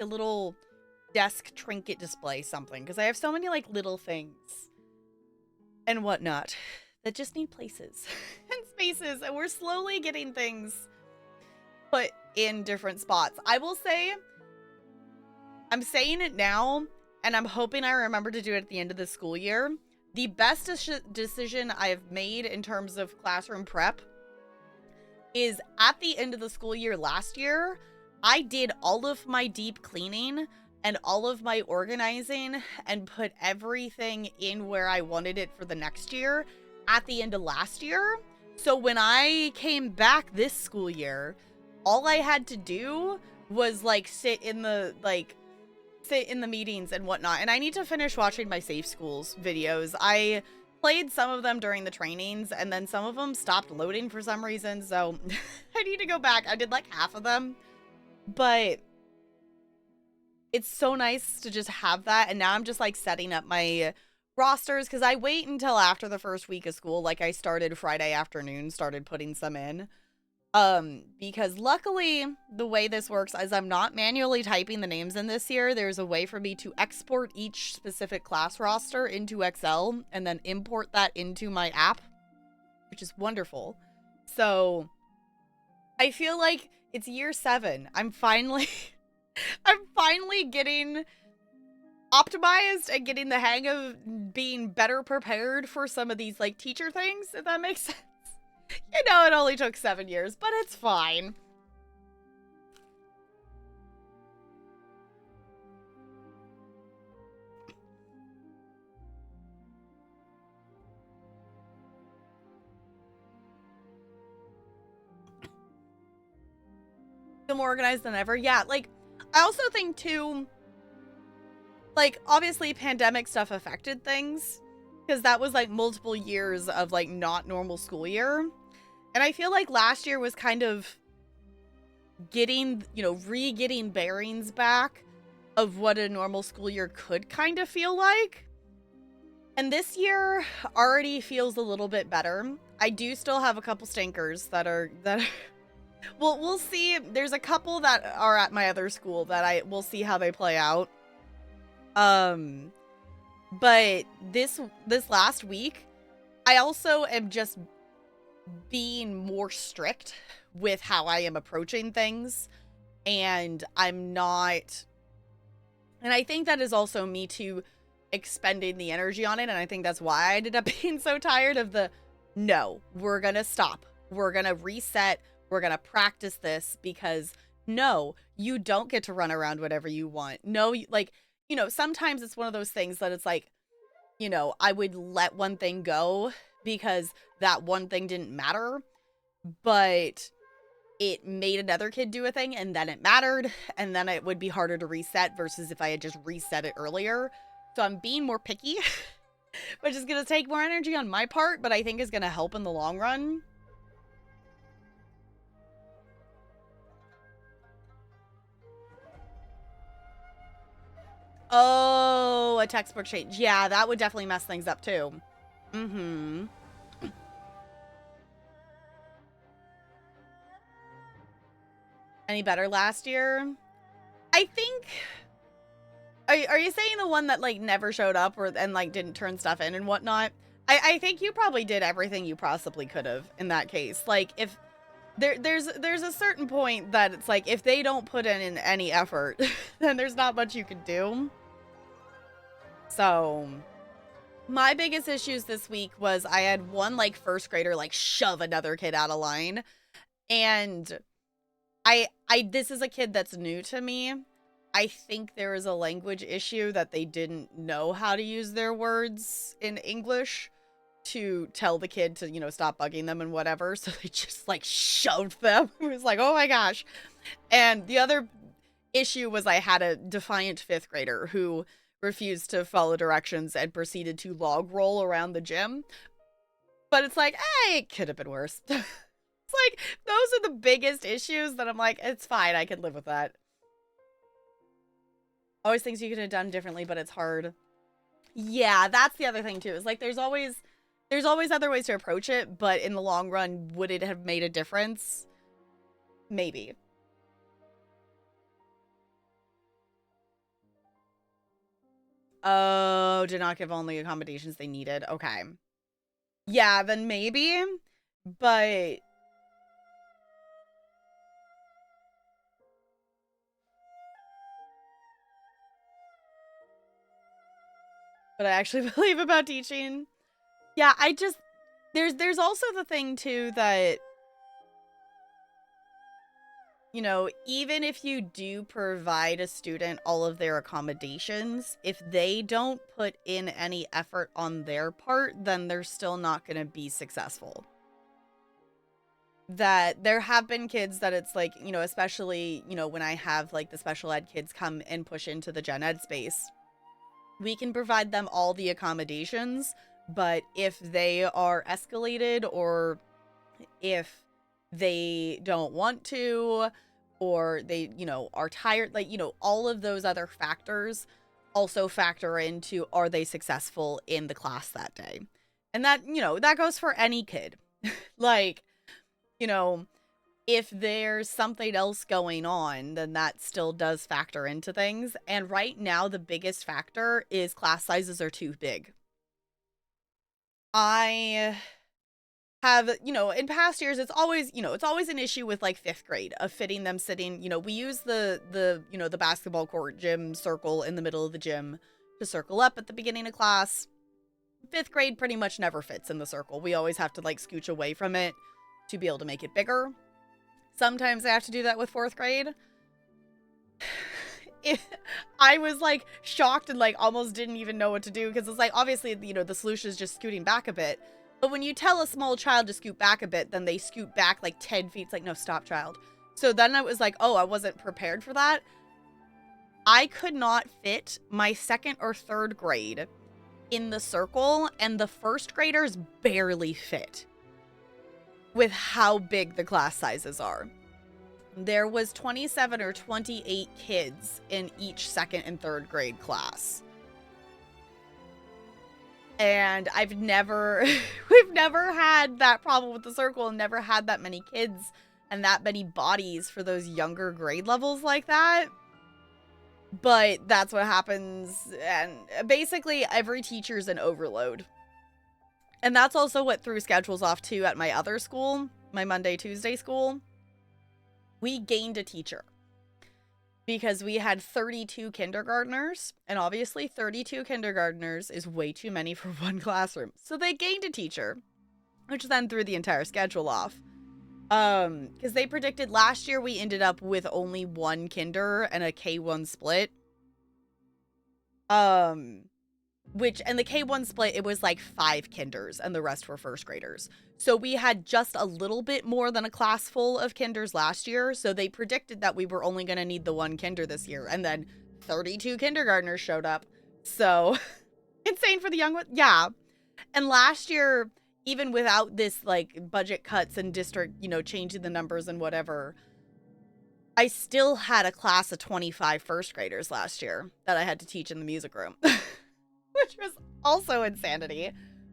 a little desk trinket display something, because I have so many like little things and whatnot that just need places and spaces, and we're slowly getting things put in different spots. I will say, I'm saying it now, and I'm hoping I remember to do it at the end of the school year. The best decision I've made in terms of classroom prep is at the end of the school year last year, I did all of my deep cleaning and all of my organizing and put everything in where I wanted it for the next year at the end of last year. So when I came back this school year, all I had to do was like sit in the meetings and whatnot. And I need to finish watching my Safe Schools videos. I played some of them during the trainings, and then some of them stopped loading for some reason, so I need to go back. I did like half of them, but it's so nice to just have that. And now I'm just like setting up my rosters, because I wait until after the first week of school. Like I started Friday afternoon, started putting some in. Because luckily the way this works is I'm not manually typing the names in this year. There's a way for me to export each specific class roster into Excel and then import that into my app, which is wonderful. So I feel like it's year 7. I'm finally getting optimized and getting the hang of being better prepared for some of these like teacher things, if that makes sense. You know, it only took 7 years, but it's fine. I'm more organized than ever. Yeah, like, I also think, too, like, obviously pandemic stuff affected things, because that was, like, multiple years of, like, not normal school year. And I feel like last year was kind of getting, you know, re-getting bearings back of what a normal school year could kind of feel like. And this year already feels a little bit better. I do still have a couple stinkers that are well, we'll see. There's a couple that are at my other school that we'll see how they play out. But this last week, I also am just being more strict with how I am approaching things, and I'm not, and I think that is also me too expending the energy on it, and I think that's why I ended up being so tired of no, we're gonna stop, we're gonna reset, we're gonna practice this, because no, you don't get to run around whatever you want. No, like, you know, sometimes it's one of those things that it's like, you know, I would let one thing go because that one thing didn't matter, but it made another kid do a thing, and then it mattered, and then it would be harder to reset versus if I had just reset it earlier. So I'm being more picky, which is going to take more energy on my part, but I think is going to help in the long run. Oh, a textbook change. Yeah, that would definitely mess things up too. Mm-hmm. Any better last year? I think... Are you saying the one that, like, never showed up and, like, didn't turn stuff in and whatnot? I think you probably did everything you possibly could have in that case. Like, if... There's a certain point that it's like, if they don't put in any effort, then there's not much you can do. So... my biggest issues this week was I had one, like, first grader, like, shove another kid out of line. And... this is a kid that's new to me. I think there is a language issue that they didn't know how to use their words in English to tell the kid to, you know, stop bugging them and whatever. So they just, like, shoved them. It was like, oh my gosh. And the other issue was I had a defiant 5th grader who refused to follow directions and proceeded to log roll around the gym. But it's like, hey, it could have been worse. It's like, those are the biggest issues that I'm like, it's fine, I can live with that. Always things you could have done differently, but it's hard. Yeah, that's the other thing too. Is like there's always other ways to approach it, but in the long run, would it have made a difference? Maybe. Oh, did not give only accommodations they needed. Okay. Yeah, then maybe, but I actually believe about teaching. Yeah, I just there's also the thing too that, you know, even if you do provide a student all of their accommodations, if they don't put in any effort on their part, then they're still not going to be successful. That there have been kids that it's like, you know, especially, you know, when I have like the special ed kids come and push into the gen ed space, we can provide them all the accommodations, but if they are escalated or if they don't want to or they, you know, are tired, like, you know, all of those other factors also factor into are they successful in the class that day. And that, you know, that goes for any kid. Like, you know, if there's something else going on, then that still does factor into things. And right now, the biggest factor is class sizes are too big. I have, you know, in past years, it's always, you know, it's always an issue with like fifth grade of fitting them sitting, you know, we use you know, the basketball court gym circle in the middle of the gym to circle up at the beginning of class. Fifth grade pretty much never fits in the circle. We always have to like scooch away from it to be able to make it bigger. Sometimes I have to do that with fourth grade. I was like shocked and like almost didn't even know what to do because it's like obviously, you know, the solution is just scooting back a bit. But when you tell a small child to scoot back a bit, then they scoot back like 10 feet. It's like, no, stop, child. So then I was like, oh, I wasn't prepared for that. I could not fit my second or third grade in the circle, and the first graders barely fit with how big the class sizes are. There was 27 or 28 kids in each second and third grade class. And we've never had that problem with the circle and never had that many kids and that many bodies for those younger grade levels like that. But that's what happens. And basically every teacher's an overload. And that's also what threw schedules off too at my other school, my Monday, Tuesday school. We gained a teacher because we had 32 kindergartners, and obviously 32 kindergartners is way too many for one classroom. So they gained a teacher, which then threw the entire schedule off. Because they predicted last year we ended up with only one kinder and a K1 split. And the K1 split, it was like 5 kinders and the rest were first graders. So we had just a little bit more than a class full of kinders last year. So they predicted that we were only going to need the one kinder this year. And then 32 kindergartners showed up. So insane for the young one. Yeah. And last year, even without this like budget cuts and district, you know, changing the numbers and whatever, I still had a class of 25 first graders last year that I had to teach in the music room. Which was also insanity.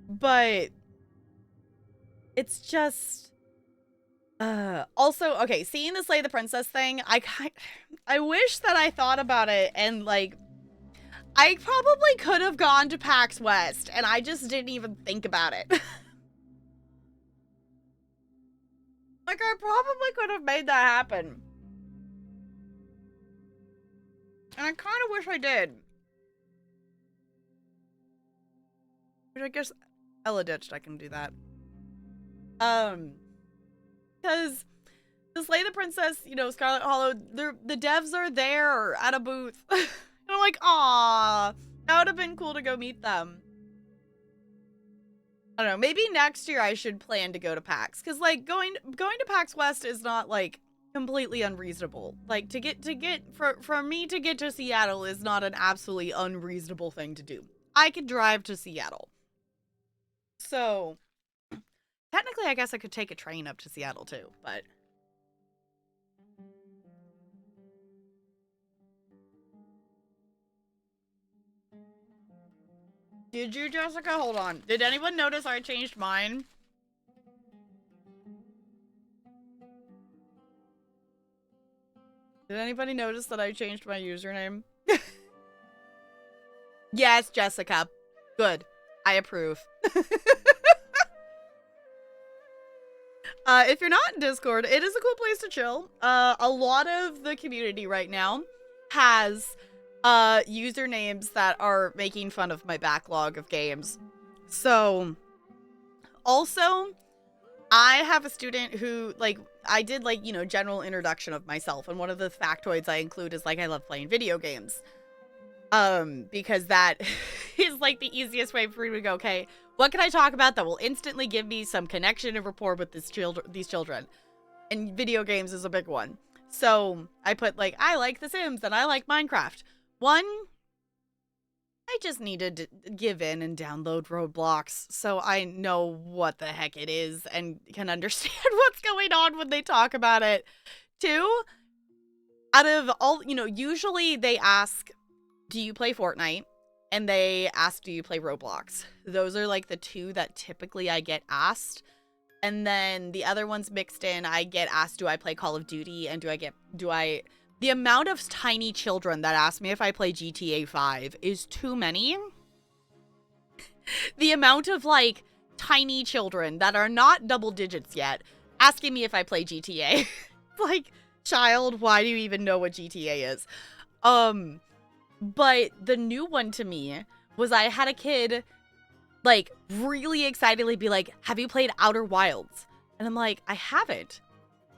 But it's just also, okay, seeing the Slay the Princess thing, I wish that I thought about it and like I probably could have gone to PAX West and I just didn't even think about it. Like I probably could have made that happen. And I kind of wish I did. Which I guess Ella ditched, I can do that. Because the Slay the Princess, you know, Scarlet Hollow, the devs are there at a booth. And I'm like, aw, that would have been cool to go meet them. I don't know, maybe next year I should plan to go to PAX. Because, like, going to PAX West is not, like, completely unreasonable. Like, for me to get to Seattle is not an absolutely unreasonable thing to do. I could drive to Seattle. So, technically, I guess I could take a train up to Seattle, too, but... Did you, Jessica? Hold on. Did anyone notice I changed mine? Did anybody notice that I changed my username? Yes, Jessica. Good. I approve. If you're not in Discord, it is a cool place to chill. A lot of the community right now has usernames that are making fun of my backlog of games. So, also, I have a student who, like, I did, like, you know, general introduction of myself, and one of the factoids I include is, like, I love playing video games. Because that is, like, the easiest way for me to go, okay, what can I talk about that will instantly give me some connection and rapport with these children? And video games is a big one. So, I put, like, I like The Sims, and I like Minecraft. One, I just needed to give in and download Roblox so I know what the heck it is and can understand what's going on when they talk about it. Two, out of all, you know, usually they ask, do you play Fortnite? And they ask, do you play Roblox? Those are like the two that typically I get asked. And then the other ones mixed in, I get asked, do I play Call of Duty? And the amount of tiny children that ask me if I play GTA 5 is too many. The amount of, like, tiny children that are not double digits yet asking me if I play GTA. Like, child, why do you even know what GTA is? But the new one to me was I had a kid, like, really excitedly be like, have you played Outer Wilds? And I'm like, I haven't.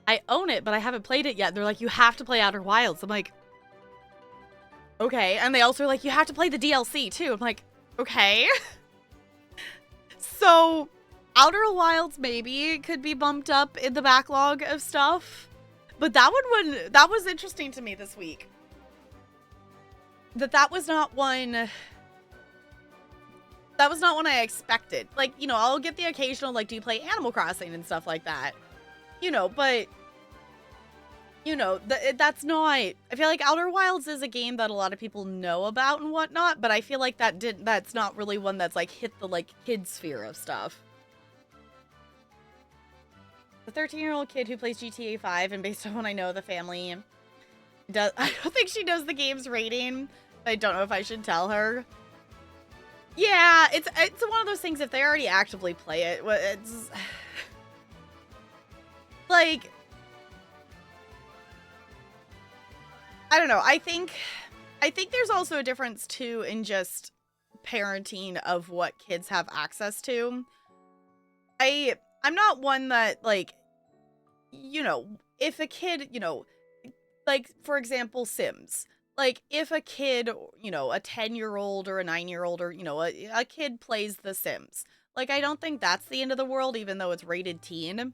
I own it, but I haven't played it yet. They're like, you have to play Outer Wilds. I'm like, okay. And they also are like, you have to play the DLC too. I'm like, okay. So, Outer Wilds maybe could be bumped up in the backlog of stuff. But that was interesting to me this week. That was not one I expected. Like, you know, I'll get the occasional, like, do you play Animal Crossing and stuff like that? You know, but, you know, that's not, I feel like Outer Wilds is a game that a lot of people know about and whatnot, but I feel like that's not really one that's, like, hit the, like, kid sphere of stuff. The 13-year-old kid who plays GTA 5, and based on what I know, the family does, I don't think she knows the game's rating. I don't know if I should tell her. Yeah, it's one of those things, if they already actively play it, it's like, I don't know. I think there's also a difference too in just parenting of what kids have access to. I'm not one that, like, you know, if a kid, you know, like, for example, Sims. Like, if a kid, you know, a 10-year-old or a 9-year-old or, you know, a kid plays The Sims. Like, I don't think that's the end of the world, even though it's rated teen.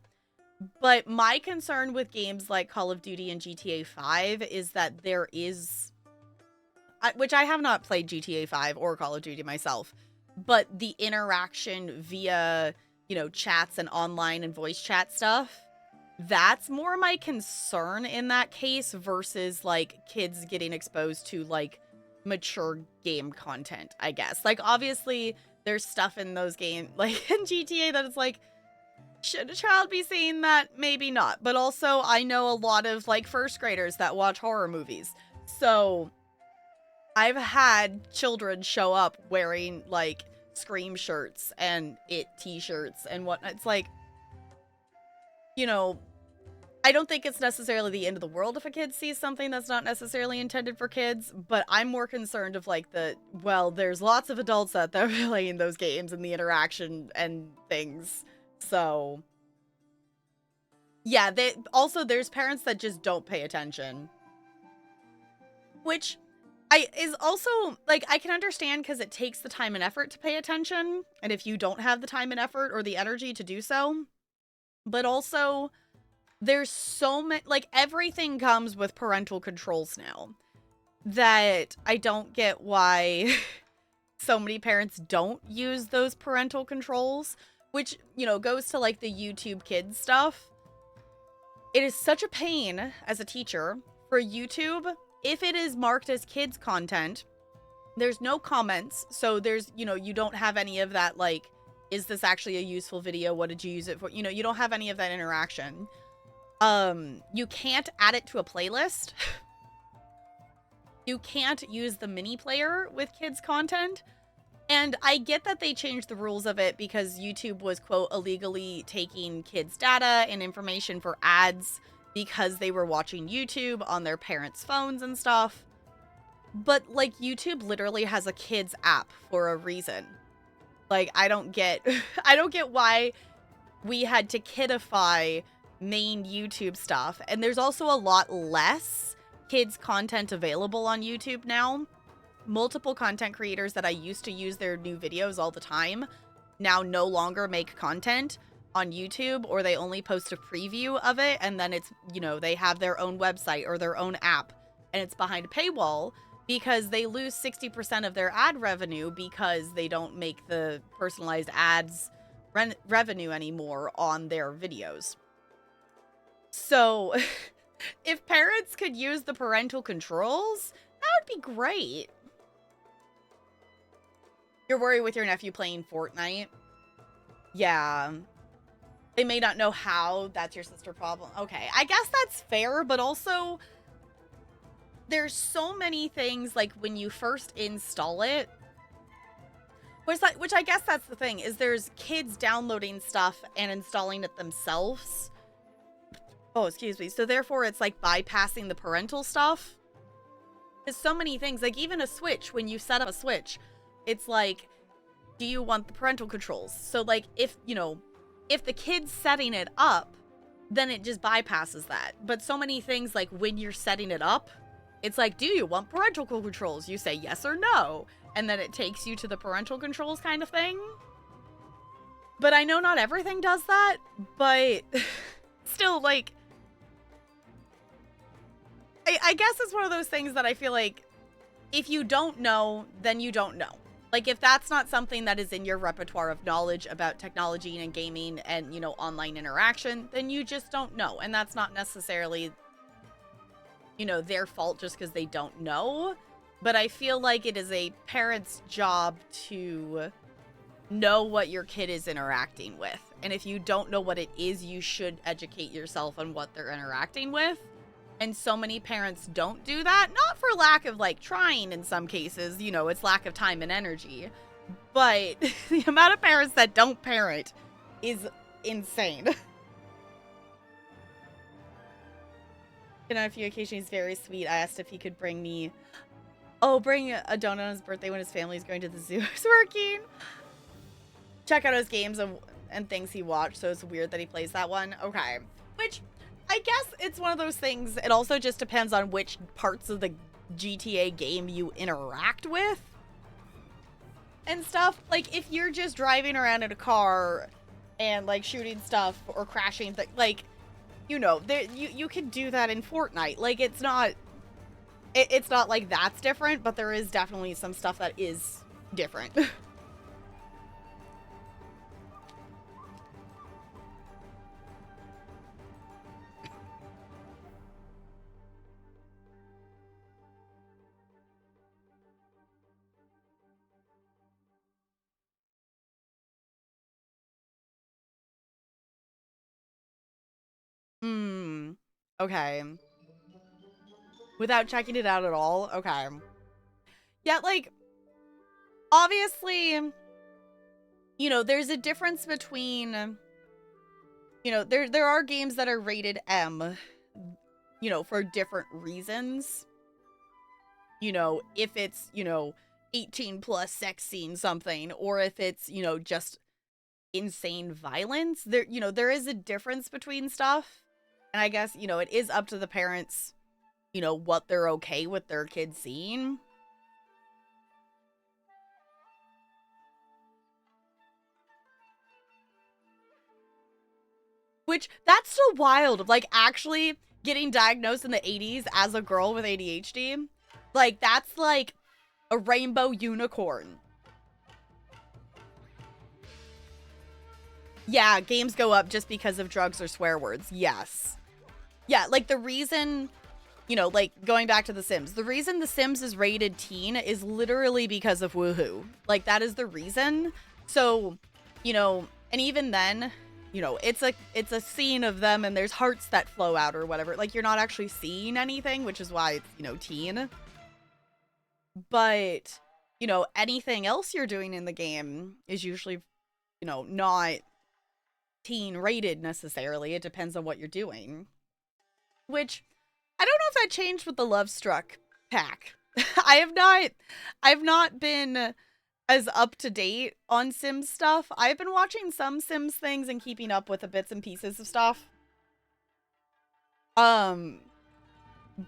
But my concern with games like Call of Duty and GTA 5 is that there is, which I have not played GTA 5 or Call of Duty myself, but the interaction via, you know, chats and online and voice chat stuff, that's more my concern in that case versus, like, kids getting exposed to, like, mature game content, I guess. Like, obviously, there's stuff in those games, like, in GTA that is like, should a child be seeing that? Maybe not. But also, I know a lot of, like, first graders that watch horror movies. So, I've had children show up wearing, like, Scream shirts and It t-shirts and whatnot. It's like, you know, I don't think it's necessarily the end of the world if a kid sees something that's not necessarily intended for kids, but I'm more concerned of, like, well, there's lots of adults that are playing those games and the interaction and things. So, yeah, there's parents that just don't pay attention. Which is also, like, I can understand because it takes the time and effort to pay attention, and if you don't have the time and effort or the energy to do so, but also, there's so many, like, everything comes with parental controls now, that I don't get why so many parents don't use those parental controls, which, you know, goes to, like, the YouTube Kids stuff. It is such a pain as a teacher for YouTube. If it is marked as kids content, there's no comments. So there's, you know, you don't have any of that, like, is this actually a useful video? What did you use it for? You know, you don't have any of that interaction. You can't add it to a playlist. you can't use the mini player with kids content. And I get that they changed the rules of it because YouTube was, quote, illegally taking kids' data and information for ads because they were watching YouTube on their parents' phones and stuff. But, like, YouTube literally has a kids app for a reason. Like, I don't get why we had to kidify main YouTube stuff. And there's also a lot less kids content available on YouTube now. Multiple content creators that I used to use their new videos all the time now no longer make content on YouTube, or they only post a preview of it, and then it's, you know, they have their own website or their own app, and it's behind a paywall because they lose 60% of their ad revenue because they don't make the personalized ads revenue anymore on their videos. So if parents could use the parental controls, that would be great. You're worried with your nephew playing Fortnite? Yeah. They may not know how. That's your sister problem. Okay, I guess that's fair, but also there's so many things, like, when you first install it, which I guess that's the thing, is there's kids downloading stuff and installing it themselves. Oh, excuse me. So therefore, it's like bypassing the parental stuff. There's so many things, like even a Switch, when you set up a Switch, it's like, do you want the parental controls? So, like, if, you know, if the kid's setting it up, then it just bypasses that. But so many things, like, when you're setting it up, it's like, do you want parental controls? You say yes or no. And then it takes you to the parental controls kind of thing. But I know not everything does that, but still, like, I guess it's one of those things that I feel like if you don't know, then you don't know. Like, if that's not something that is in your repertoire of knowledge about technology and gaming and, you know, online interaction, then you just don't know. And that's not necessarily, you know, their fault just because they don't know. But I feel like it is a parent's job to know what your kid is interacting with. And if you don't know what it is, you should educate yourself on what they're interacting with. And so many parents don't do that, not for lack of, like, trying in some cases, you know, it's lack of time and energy. But the amount of parents that don't parent is insane. You know, a few occasions he's very sweet. I asked if he could bring me, bring a donut on his birthday when his family's going to the zoo. It's working. Check out his games and things he watched, so it's weird that he plays that one. Okay. Which, I guess it's one of those things, it also just depends on which parts of the GTA game you interact with and stuff. Like, if you're just driving around in a car and, like, shooting stuff or crashing, like, you know, you can do that in Fortnite. Like, it's not like that's different, but there is definitely some stuff that is different. Okay. Without checking it out at all? Okay. Yeah, like, obviously, you know, there's a difference between, you know, there are games that are rated M, you know, for different reasons. You know, if it's, you know, 18 plus sex scene something, or if it's, you know, just insane violence. There, you know, there is a difference between stuff. And I guess, you know, it is up to the parents, you know, what they're okay with their kids seeing. Which, that's so wild. Like, actually getting diagnosed in the 80s as a girl with ADHD. Like, that's like a rainbow unicorn. Yeah, games go up just because of drugs or swear words. Yes. Yeah, like, the reason, you know, like, going back to The Sims, the reason The Sims is rated teen is literally because of woohoo. Like, that is the reason. So, you know, and even then, you know, it's a scene of them and there's hearts that flow out or whatever. Like, you're not actually seeing anything, which is why it's, you know, teen. But, you know, anything else you're doing in the game is usually, you know, not teen rated necessarily. It depends on what you're doing. Which I don't know if that changed with the Love Struck pack. I have not I've not been as up to date on Sims stuff. I've been watching some Sims things and keeping up with the bits and pieces of stuff. Um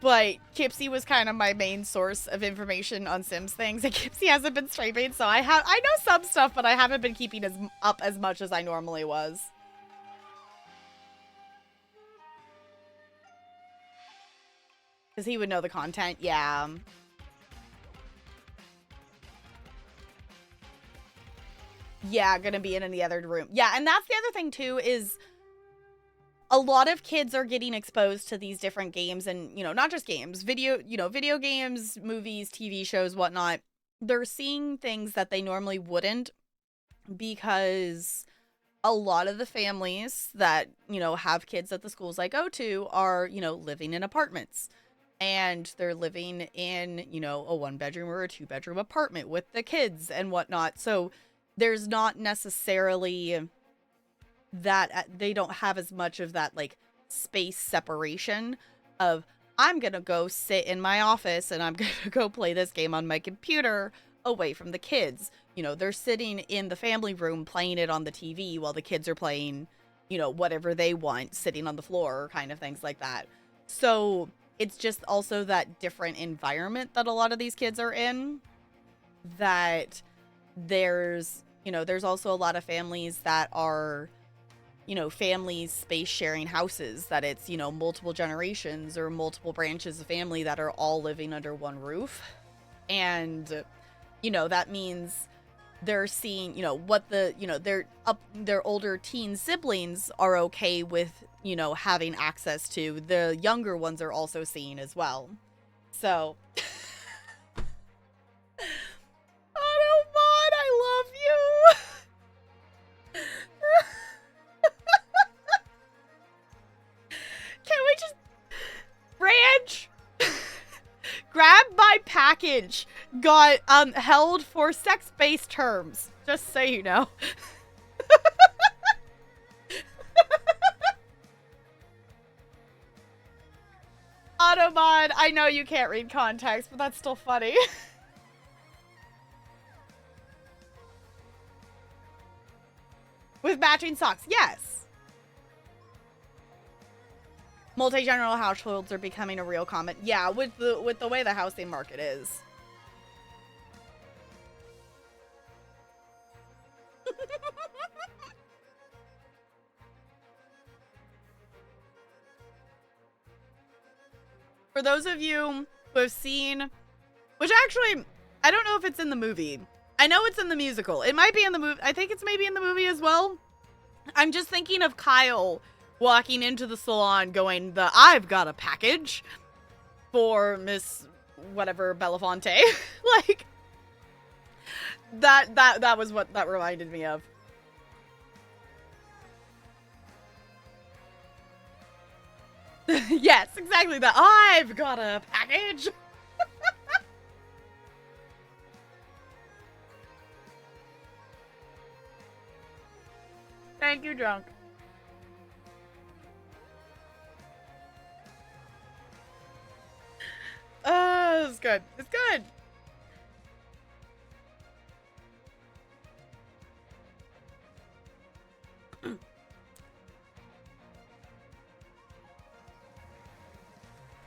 but Kipsy was kind of my main source of information on Sims things, and Kipsy hasn't been streaming, so I know some stuff, but I haven't been keeping up as much as I normally was. Because he would know the content, yeah. Yeah, gonna be in the other room. Yeah, and that's the other thing too, is a lot of kids are getting exposed to these different games, and, you know, not just games, video games, movies, TV shows, whatnot. They're seeing things that they normally wouldn't, because a lot of the families that, you know, have kids at the schools I go to are, you know, living in apartments. And they're living in, you know, a 1-bedroom or a 2-bedroom apartment with the kids and whatnot. So there's not necessarily that they don't have as much of that, like, space separation of, I'm gonna go sit in my office and I'm gonna go play this game on my computer away from the kids. You know, they're sitting in the family room playing it on the TV while the kids are playing, you know, whatever they want, sitting on the floor, kind of things like that. So it's just also that different environment that a lot of these kids are in, that there's, you know, there's also a lot of families that are, you know, families space sharing houses, that it's, you know, multiple generations or multiple branches of family that are all living under one roof. And, you know, that means they're seeing, you know, what the, you know, their older teen siblings are okay with, you know, having access to, the younger ones are also seeing as well. So Automod, I love you. Can we just ranch? Grab my package got held for sex-based terms, just so you know. Automod, I know you can't read context, but that's still funny. With matching socks, yes. Multi-general households are becoming a real common. Yeah, with the way the housing market is. For those of you who have seen, which actually, I don't know if it's in the movie. I know it's in the musical. It might be in the movie. I think it's maybe in the movie as well. I'm just thinking of Kyle walking into the salon going, I've got a package for Miss whatever Belafonte. Like, that was what that reminded me of. Yes, exactly that. I've got a package. Thank you, Drunk. Oh, it's good. It's good.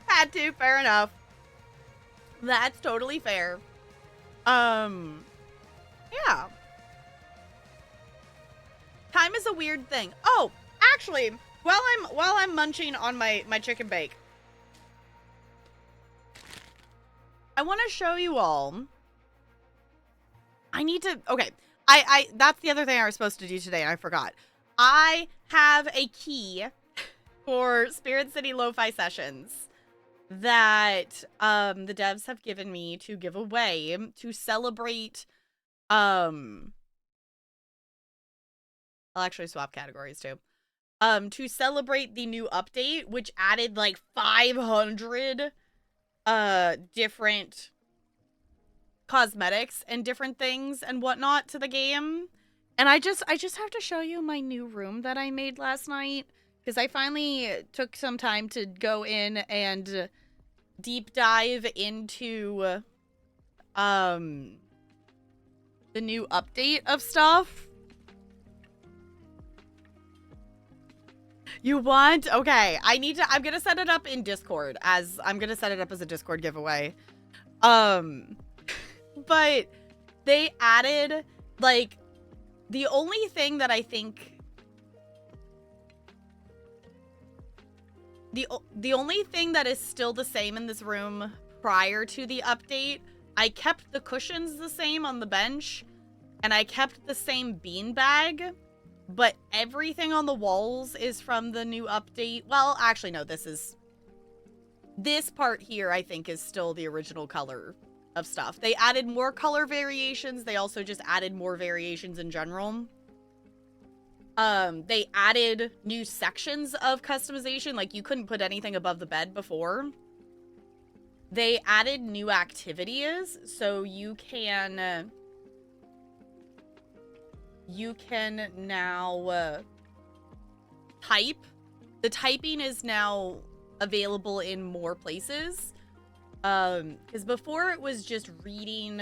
Had to, fair enough. That's totally fair. Yeah. Time is a weird thing. Oh, actually, while I'm munching on my chicken bake, I want to show you all. I need to, okay. That's the other thing I was supposed to do today and I forgot. I have a key for Spirit City Lo-Fi Sessions that the devs have given me to give away to celebrate. I'll actually swap categories too. To celebrate the new update, which added like 500 different cosmetics and different things and whatnot to the game. And I just have to show you my new room that I made last night, because I finally took some time to go in and deep dive into the new update of stuff. You want? Okay, I'm gonna set it up in Discord, as I'm gonna set it up as a Discord giveaway. But they added, like, the only thing that I think, the only thing that is still the same in this room prior to the update, I kept the cushions the same on the bench, and I kept the same beanbag, but everything on the walls is from the new update. Well, actually, no, this part here, I think, is still the original color of stuff. They added more color variations. They also just added more variations in general. They added new sections of customization, like you couldn't put anything above the bed before. They added new activities, so you can now type. The typing is now available in more places. Because before it was just reading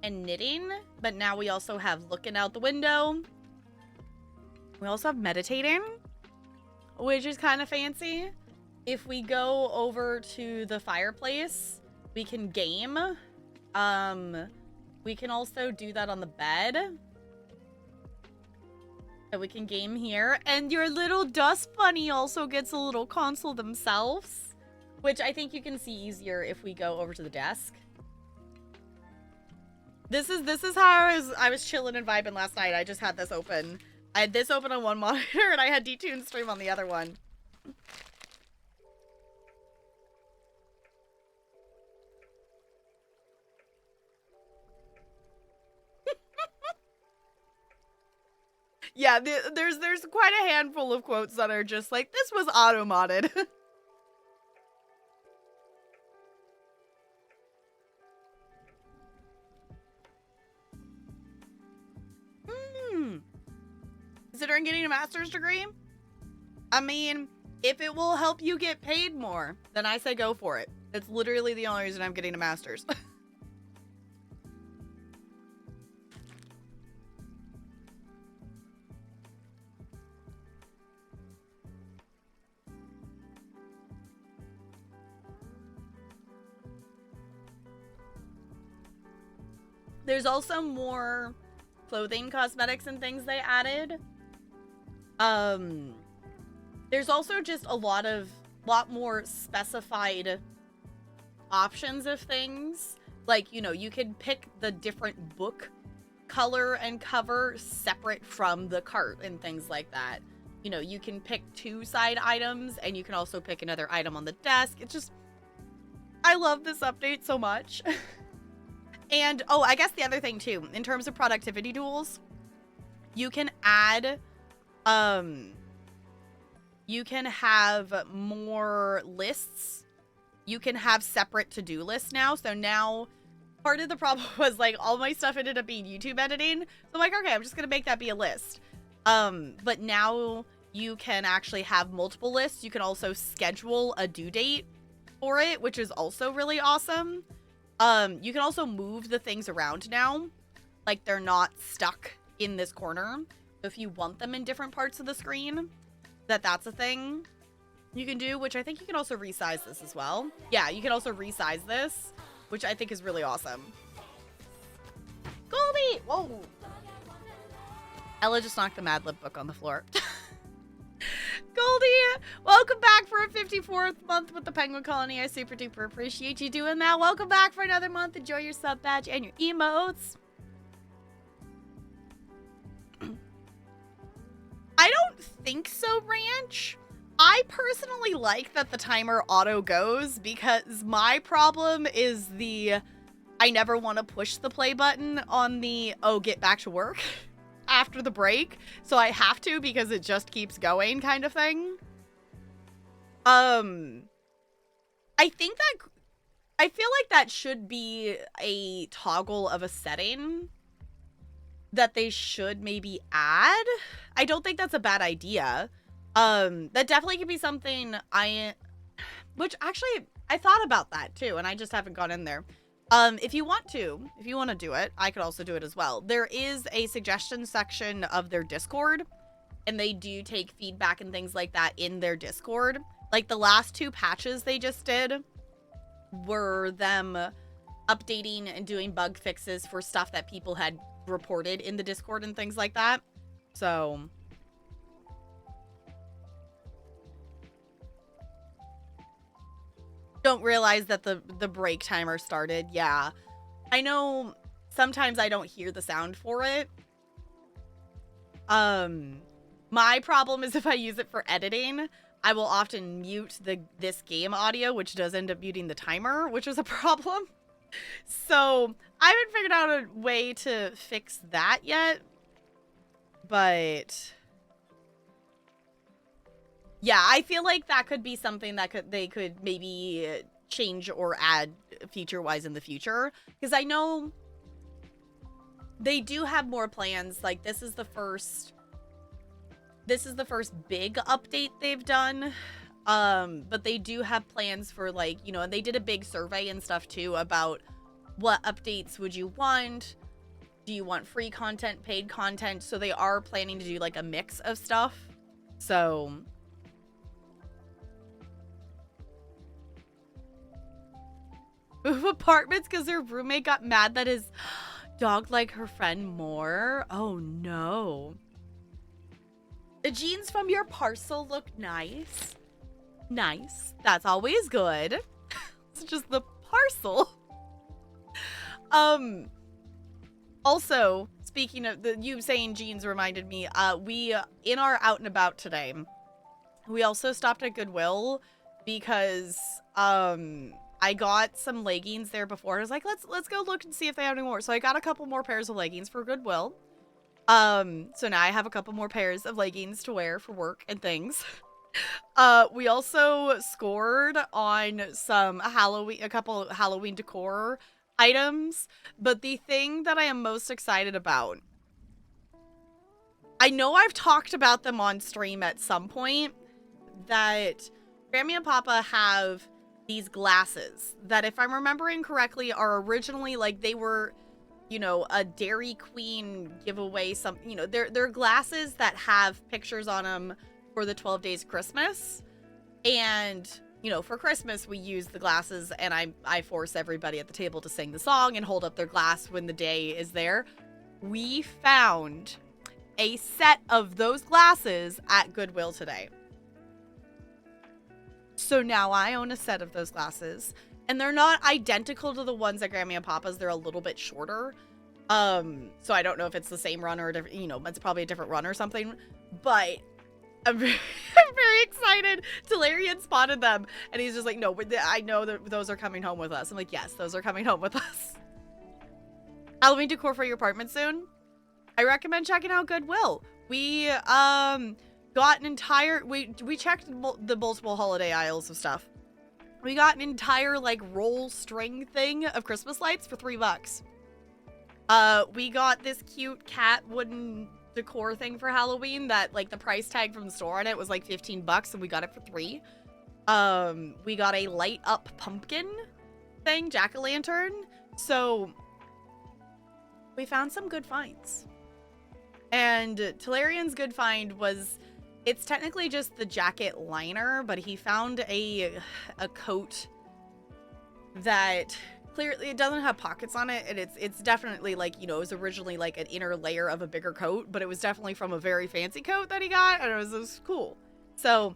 and knitting, but now we also have looking out the window. We also have meditating, which is kind of fancy. If we go over to the fireplace, we can game. We can also do that on the bed. So we can game here. And your little dust bunny also gets a little console themselves, which I think you can see easier if we go over to the desk. This is how I was chilling and vibing last night. I just had this open. I had this open on one monitor and I had D-Tune stream on the other one. Yeah, there's quite a handful of quotes that are just like, this was auto-modded. Considering getting a master's degree? I mean, if it will help you get paid more, then I say go for it. It's literally the only reason I'm getting a master's. There's also more clothing, cosmetics, and things they added. There's also just a lot more specified options of things. Like, you know, you can pick the different book color and cover separate from the cart and things like that. You know, you can pick 2 side items and you can also pick another item on the desk. It's just, I love this update so much. And, oh, I guess the other thing too, in terms of productivity tools, you can add, you can have more lists. You can have separate to-do lists now. So now, part of the problem was, like, all my stuff ended up being YouTube editing. So I'm like, okay, I'm just gonna make that be a list. But now you can actually have multiple lists. You can also schedule a due date for it, which is also really awesome. You can also move the things around now. Like, they're not stuck in this corner. So if you want them in different parts of the screen, that's a thing you can do, which I think you can also resize this as well. Yeah, you can also resize this, which I think is really awesome. Goldie! Whoa! Ella just knocked the Mad Lib book on the floor. Goldie, welcome back for a 54th month with the Penguin Colony. I super duper appreciate you doing that. Welcome back for another month. Enjoy your sub badge and your emotes. I don't think so, Ranch. I personally like that the timer auto goes, because my problem is I never want to push the play button on the, oh, get back to work after the break. So I have to, because it just keeps going kind of thing. I think that I feel like that should be a toggle of a setting that they should maybe add. I don't think that's a bad idea. That definitely could be something which actually I thought about that too, and I just haven't gone in there. If you want to do it, I could also do it as well. There is a suggestion section of their Discord, and they do take feedback and things like that in their Discord. Like the last 2 patches they just did were them updating and doing bug fixes for stuff that people had reported in the Discord and things like that. So don't realize that the break timer started. Yeah, I know sometimes I don't hear the sound for it. My problem is if I use it for editing, I will often mute this game audio, which does end up muting the timer, which is a problem. So I haven't figured out a way to fix that yet, but yeah, I feel like that could be something that they could maybe change or add feature-wise in the future, because I know they do have more plans. Like this is the first big update they've done. But they do have plans for, like, you know, and they did a big survey and stuff too about what updates would you want? Do you want free content, paid content? So they are planning to do like a mix of stuff. So move apartments because their roommate got mad that his dog liked her friend more. Oh no. The jeans from your parcel look nice. Nice. That's always good. It's just the parcel. Also, speaking of you saying jeans reminded me, we in our out and about today, we also stopped at Goodwill because I got some leggings there before. I was like, let's go look and see if they have any more. So I got a couple more pairs of leggings for Goodwill. So now I have a couple more pairs of leggings to wear for work and things. We also scored on a couple Halloween decor items, but the thing that I am most excited about, I know I've talked about them on stream at some point, that Grammy and Papa have these glasses that, if I'm remembering correctly, are originally, like, they were, you know, a Dairy Queen giveaway, you know, they're glasses that have pictures on them for the 12 Days Christmas. And, you know, for Christmas we use the glasses, and I force everybody at the table to sing the song and hold up their glass when the day is there. We found a set of those glasses at Goodwill today. So now I own a set of those glasses, and they're not identical to the ones at Grammy and Papa's. They're a little bit shorter. So I don't know if it's the same run or different, you know, it's probably a different run or something, but I'm very excited. Talarian spotted them, and he's just like, no, I know that those are coming home with us. I'm like, yes, those are coming home with us. Halloween decor for your apartment soon? I recommend checking out Goodwill. We got an entire, we checked the multiple holiday aisles of stuff. We got an entire, like, roll string thing of Christmas lights for $3. We got this cute cat wooden decor thing for Halloween that, like, the price tag from the store on it was like $15, and we got it for $3. We got a light up pumpkin thing, jack-o'-lantern. So we found some good finds. And Talarian's good find was, it's technically just the jacket liner, but he found a coat that clearly it doesn't have pockets on it, and it's definitely, like, you know, it was originally like an inner layer of a bigger coat, but it was definitely from a very fancy coat that he got, and it was cool. So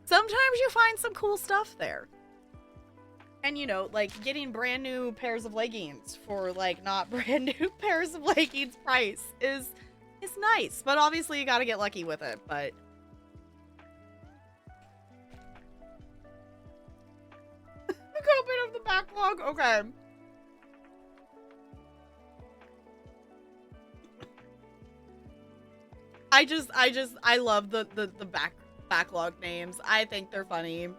sometimes you find some cool stuff there. And, you know, like, getting brand new pairs of leggings for, like, not brand new pairs of leggings price is nice, but obviously you gotta get lucky with it. But coping of the backlog. Okay. I love the backlog names. I think they're funny.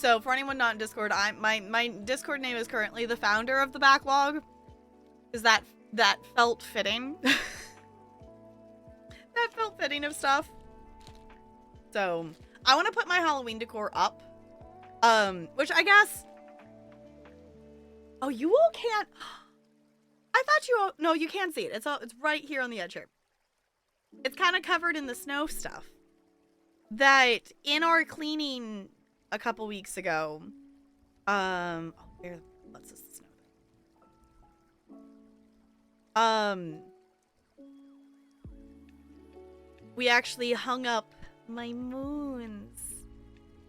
So for anyone not in Discord, my Discord name is currently the founder of the backlog. Because that felt fitting. That felt fitting of stuff. So I want to put my Halloween decor up. Which I guess. Oh, you all can't. I thought you all. No, you can see it. It's right here on the edge here. It's kind of covered in the snow stuff. That in our cleaning a couple weeks ago. Oh, what's this snow thing? We actually hung up my moons.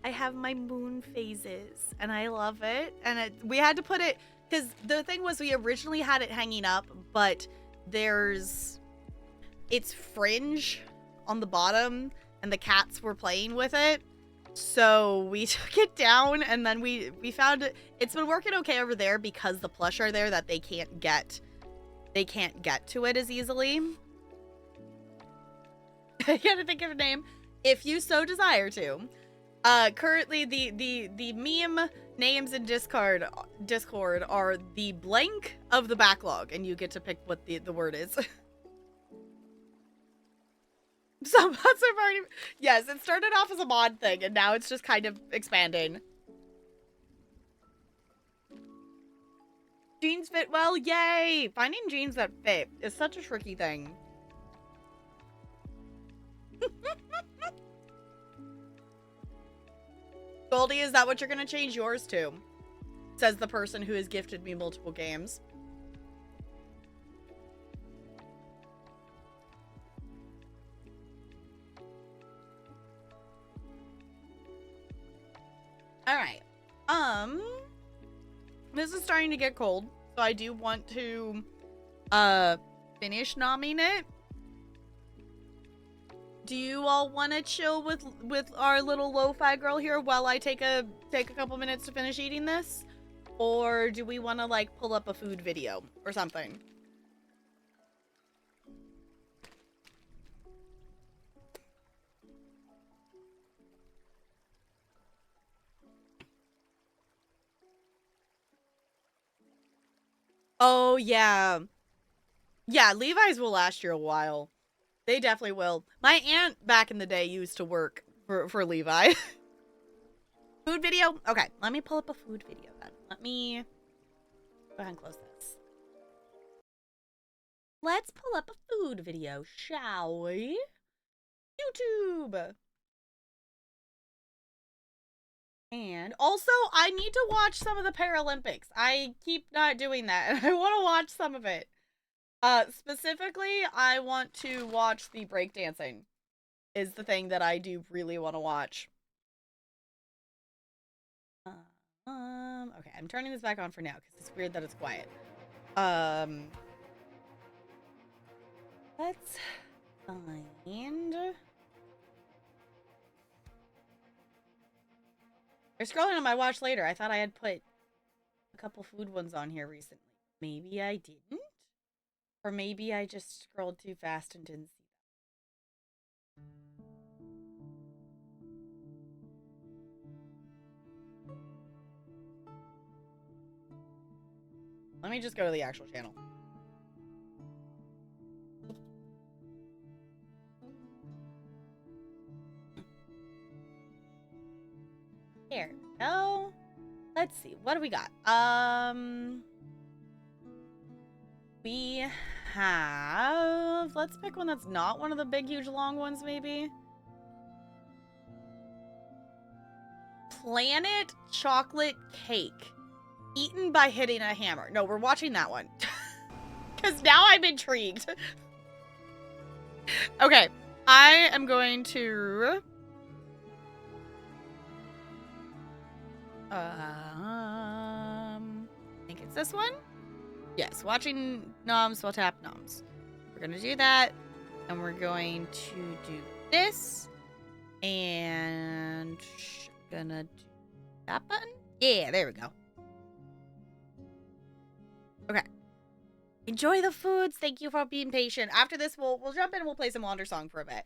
I have my moon phases, and I love it. And we had to put it, because the thing was we originally had it hanging up, but it's fringe on the bottom, and the cats were playing with it. So we took it down, and then we found it. It's been working okay over there because the plush are there that they can't get to it as easily. I gotta think of a name. If you so desire to. Currently the meme names in Discord are the blank of the backlog, and you get to pick what the word is. So that's already, yes, it started off as a mod thing, and now it's just kind of expanding. Jeans fit well, yay! Finding jeans that fit is such a tricky thing. Goldie, is that what you're gonna change yours to? Says the person who has gifted me multiple games. Alright. This is starting to get cold, so I do want to finish nomming it. Do you all want to chill with our little lo-fi girl here while I take a couple minutes to finish eating this? Or do we want to, like, pull up a food video or something? Oh, yeah. Yeah, Levi's will last you a while. They definitely will. My aunt back in the day used to work for Levi. Food video? Okay, let me pull up a food video then. Let me go ahead and close this. Let's pull up a food video, shall we? YouTube. And also, I need to watch some of the Paralympics. I keep not doing that, and I want to watch some of it. Specifically, I want to watch the breakdancing. Is the thing that I do really want to watch. Okay, I'm turning this back on for now because it's weird that it's quiet. Let's find. They're scrolling on my watch later. I thought I had put a couple food ones on here recently. Maybe I didn't? Or maybe I just scrolled too fast and didn't see them. Let me just go to the actual channel. Here we go. Let's see. What do we got? We have... Let's pick one that's not one of the big, huge, long ones, maybe. Planet Chocolate Cake. Eaten by hitting a hammer. No, we're watching that one. Because now I'm intrigued. Okay. I am going to... I think it's this one. Yes, watching noms while tap noms. We're gonna do that, and we're going to do this, and gonna do that button. Yeah, there we go. Okay. Enjoy the foods. Thank you for being patient. After this, we'll jump in and we'll play some Wandersong for a bit.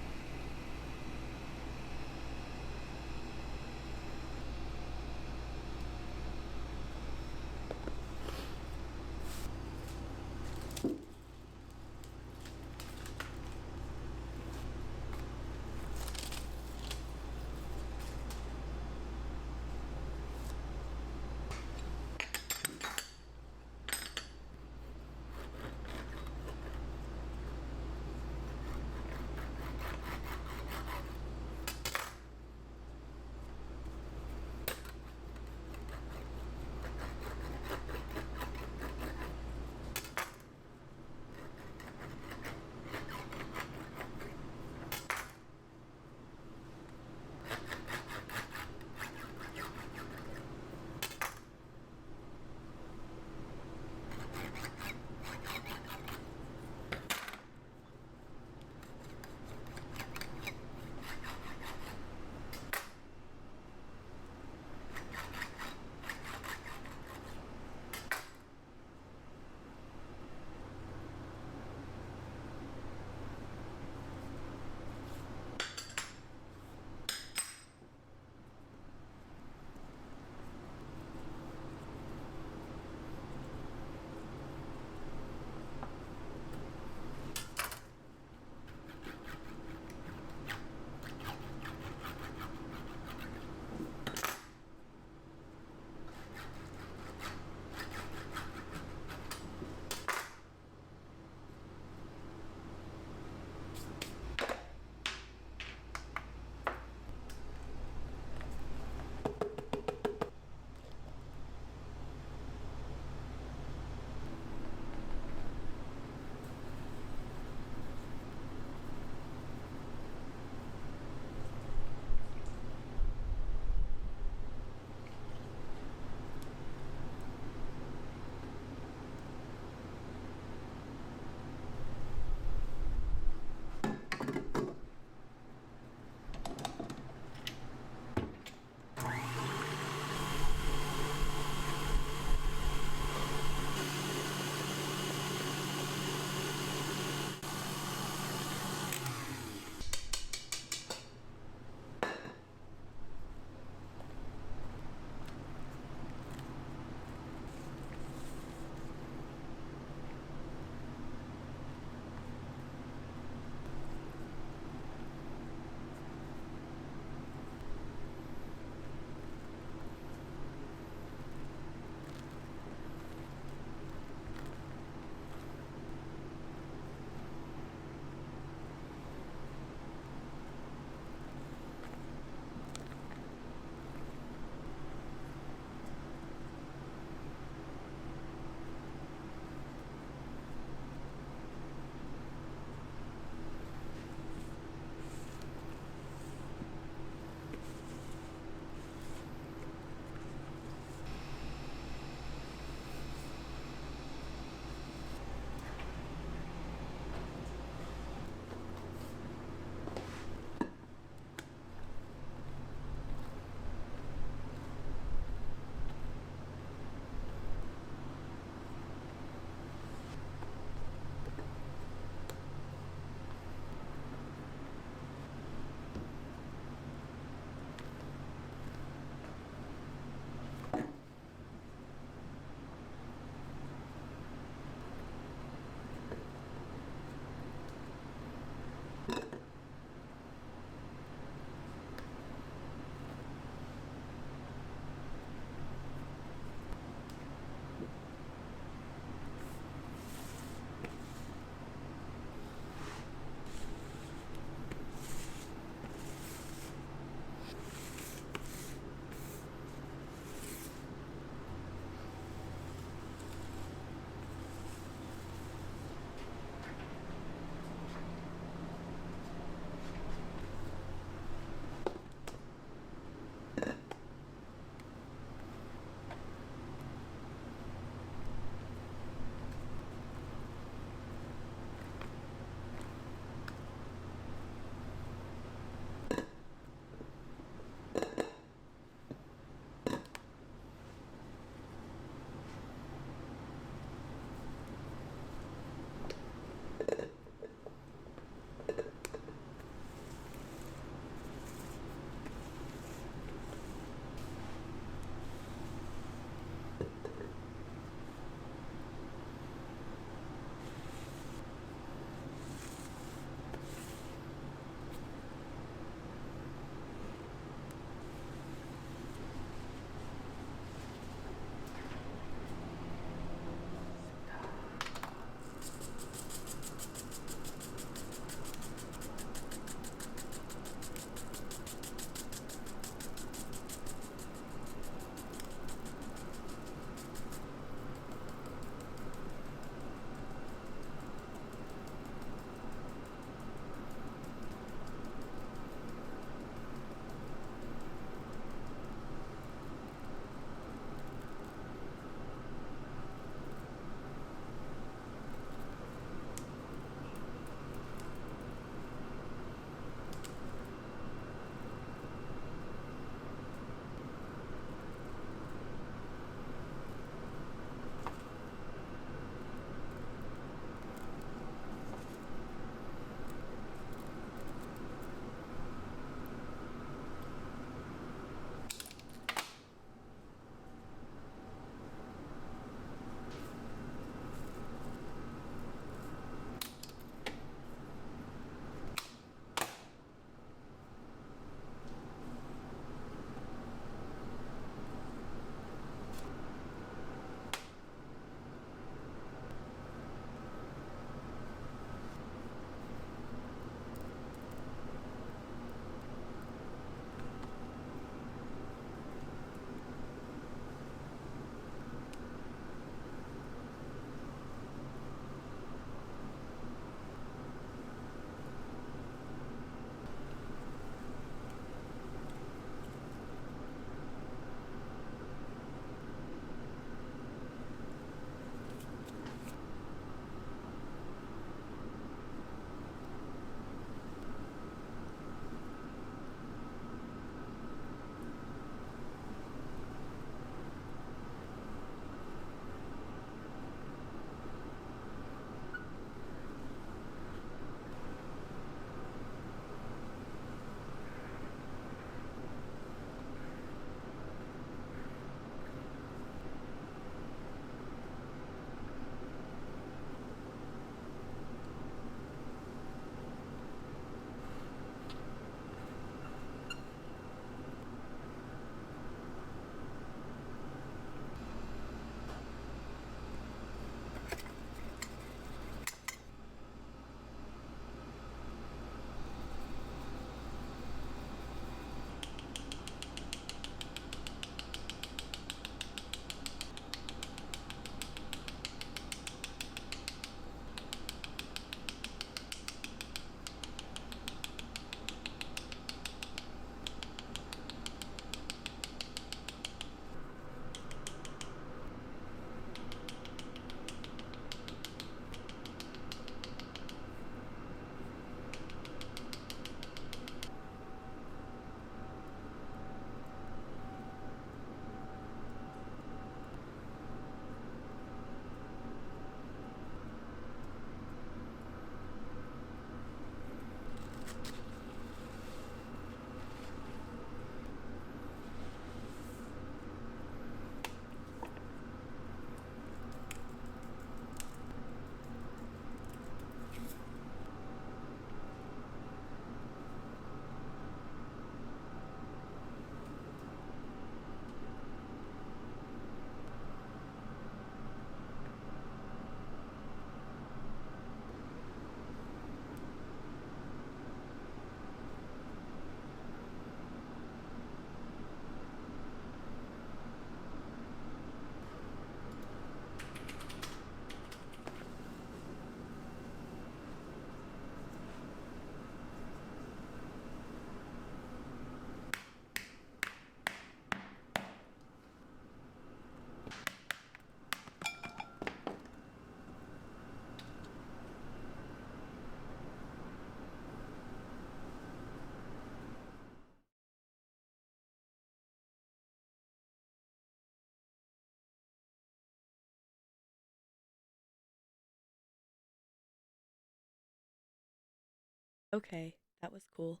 Okay, that was cool.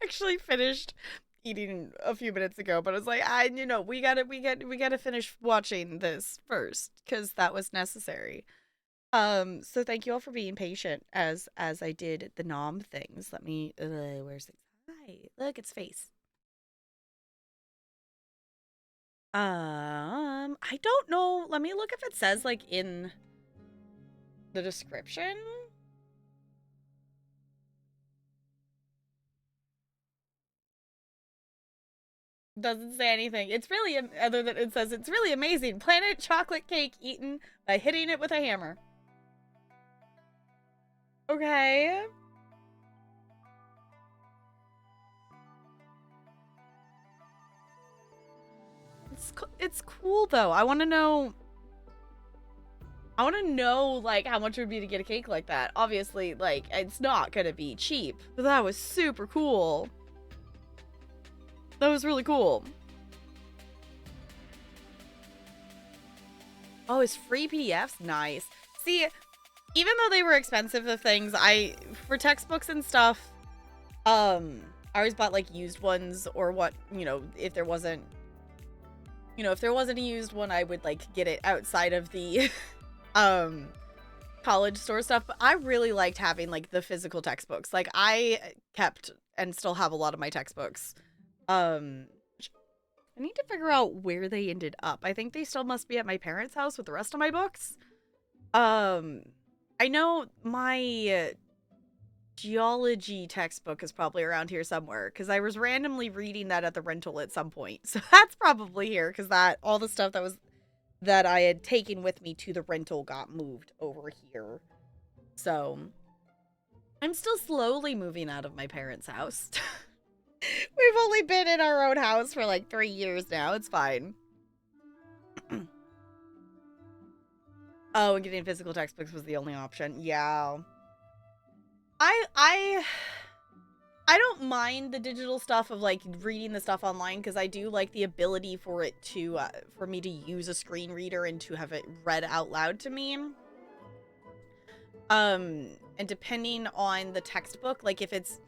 Actually finished eating a few minutes ago, but I was like, we gotta finish watching this first because that was necessary. So thank you all for being patient as I did the nom things. Let me where's it? Hi, look, its face. I don't know. Let me look if it says like in the description. Doesn't say anything. It's really other than it says it's really amazing. Planet chocolate cake eaten by hitting it with a hammer. Okay. It's cool though. I want to know like how much it would be to get a cake like that. Obviously, like it's not going to be cheap. But that was super cool. That was really cool. Oh, it's free PDFs? Nice. See, even though they were expensive, the things for textbooks and stuff, I always bought like used ones or what, if there wasn't, if there wasn't a used one, I would like get it outside of the, college store stuff. But I really liked having like the physical textbooks. Like I kept and still have a lot of my textbooks. I need to figure out where they ended up. I think they still must be at my parents' house with the rest of my books. Um, I know my geology textbook is probably around here somewhere because I was randomly reading that at the rental at some point. So that's probably here because that all the stuff that I had taken with me to the rental got moved over here. So I'm still slowly moving out of my parents' house. We've only been in our own house for like 3 years now. It's fine. Oh, and getting physical textbooks was the only option. Yeah. I I I don't mind the digital stuff of like reading the stuff online because I do like the ability for it to for me to use a screen reader and to have it read out loud to me. And depending on the textbook, like if it's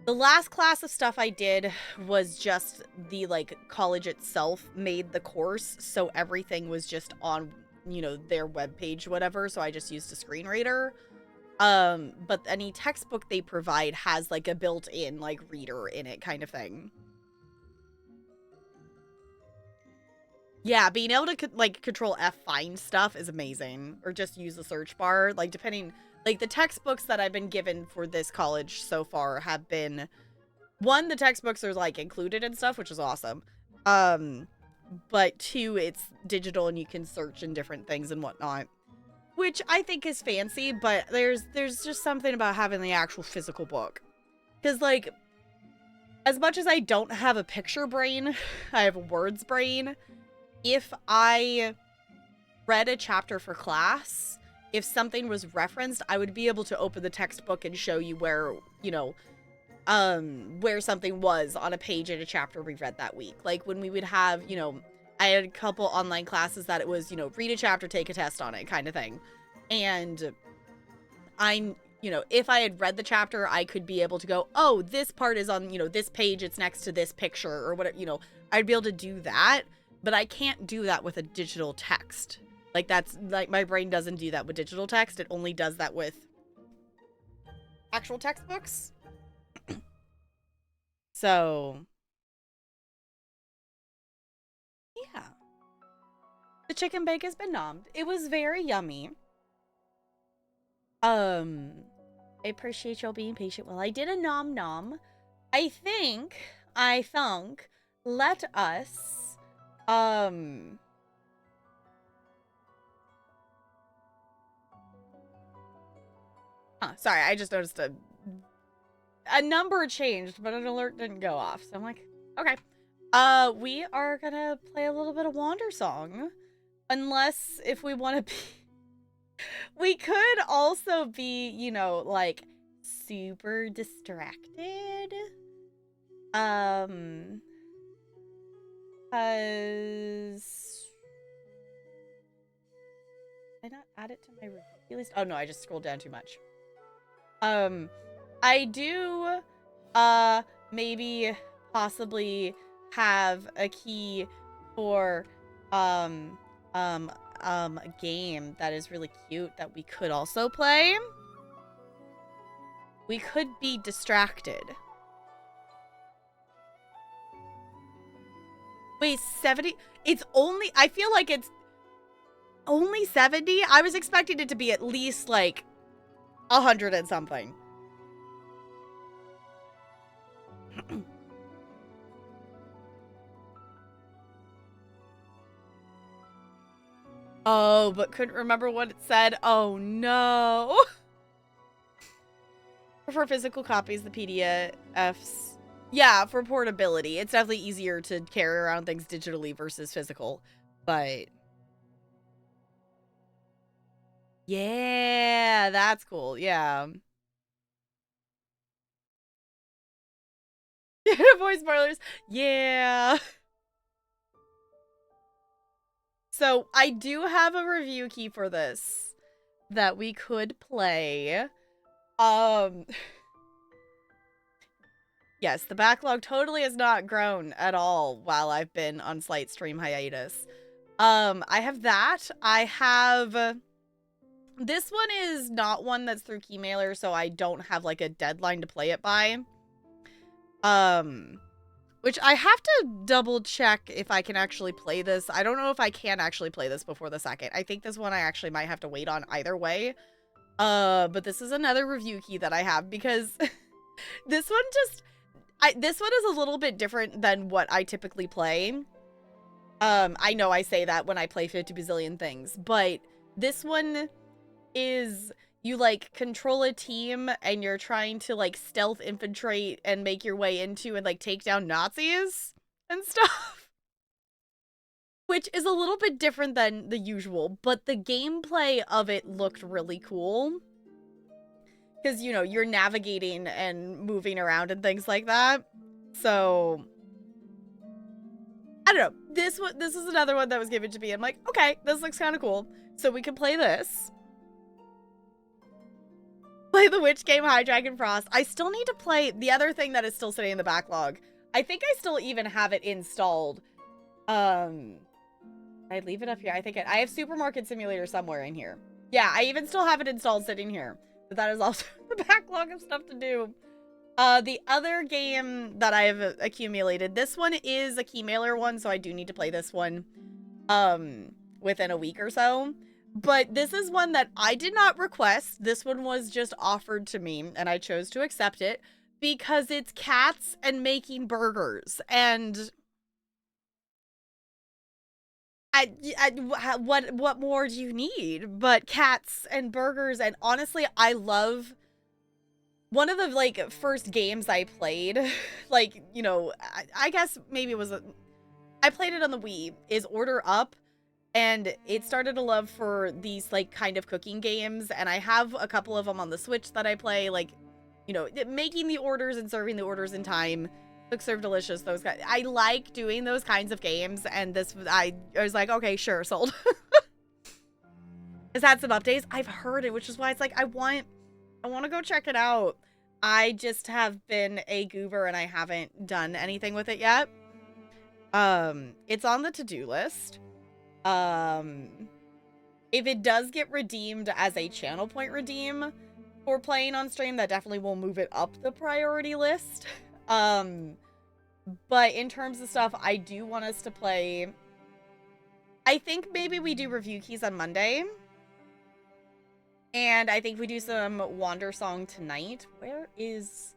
the last class of stuff I did was just the like college itself made the course, so everything was just on, their webpage, whatever. So I just used a screen reader. But any textbook they provide has like a built-in like reader in it kind of thing. Yeah, being able to like control F find stuff is amazing, or just use the search bar. Like depending, like the textbooks that I've been given for this college so far have been one, the textbooks are like included and stuff, which is awesome. But two, it's digital and you can search in different things and whatnot, which I think is fancy. But there's just something about having the actual physical book, because like as much as I don't have a picture brain, I have a words brain. If I read a chapter for class, if something was referenced, I would be able to open the textbook and show you where, where something was on a page in a chapter we read that week. Like when we would have, I had a couple online classes that it was, read a chapter, take a test on it kind of thing. And if I had read the chapter, I could be able to go, oh, this part is on, this page, it's next to this picture or whatever, I'd be able to do that. But I can't do that with a digital text. Like that's like my brain doesn't do that with digital text. It only does that with actual textbooks. So, yeah. The chicken bake has been nommed. It was very yummy. I appreciate y'all being patient while I did a nom nom. I think, let us, sorry, I just noticed a number changed, but an alert didn't go off. So I'm like, okay. We are gonna play a little bit of Wandersong. Unless if we want to be we could also be, like super distracted. Cause did I not add it to my review list? Oh no, I just scrolled down too much. I do, maybe possibly have a key for, a game that is really cute that we could also play. We could be distracted. Wait, 70? It's only, I feel like it's only 70? I was expecting it to be at least, like, 100 and something. Oh, but couldn't remember what it said. Oh, no. For physical copies, the PDFs. Yeah, for portability. It's definitely easier to carry around things digitally versus physical. But yeah, that's cool. Yeah. Voice spoilers. Yeah. So I do have a review key for this that we could play. Yes, the backlog totally has not grown at all while I've been on slight stream hiatus. I have that. I have... This one is not one that's through Keymailer, so I don't have, like, a deadline to play it by. Which I have to double check if I can actually play this. I don't know if I can actually play this before the 2nd. I think this one I actually might have to wait on either way. But this is another review key that I have because this one just... this one is a little bit different than what I typically play. I know I say that when I play 50 bazillion things, but this one is you, like, control a team and you're trying to, like, stealth infiltrate and make your way into and, like, take down Nazis and stuff. Which is a little bit different than the usual, but the gameplay of it looked really cool. Because, you know, you're navigating and moving around and things like that. So, I don't know. This is another one that was given to me. I'm like, okay, this looks kind of cool. So we can play this. Play the witch game, High Dragon Frost. I still need to play the other thing that is still sitting in the backlog. I think I still even have it installed. I'd leave it up here. I think I have Supermarket Simulator somewhere in here. Yeah, I even still have it installed sitting here. But that is also the backlog of stuff to do. The other game that I have accumulated, this one is a Keymailer one, so I do need to play this one within a week or so. But this is one that I did not request. This one was just offered to me, and I chose to accept it because it's cats and making burgers. And what more do you need but cats and burgers? And honestly, I love... One of the, like, first games I played, like, you know, I guess maybe it was... I played it on the Wii, is Order Up, and it started a love for these, like, kind of cooking games, and I have a couple of them on the Switch that I play, like, you know, making the orders and serving the orders in time. Cook, serve, delicious, those guys. I like doing those kinds of games, and this, I was like, okay, sure, sold. It's had some updates. I've heard it, which is why it's like, I want to go check it out. I just have been a goober and I haven't done anything with it yet. It's on the to-do list. If it does get redeemed as a channel point redeem for playing on stream, that definitely will move it up the priority list. But in terms of stuff I do want us to play, I think maybe we do review keys on Monday. And I think we do some Wandersong tonight. Where is...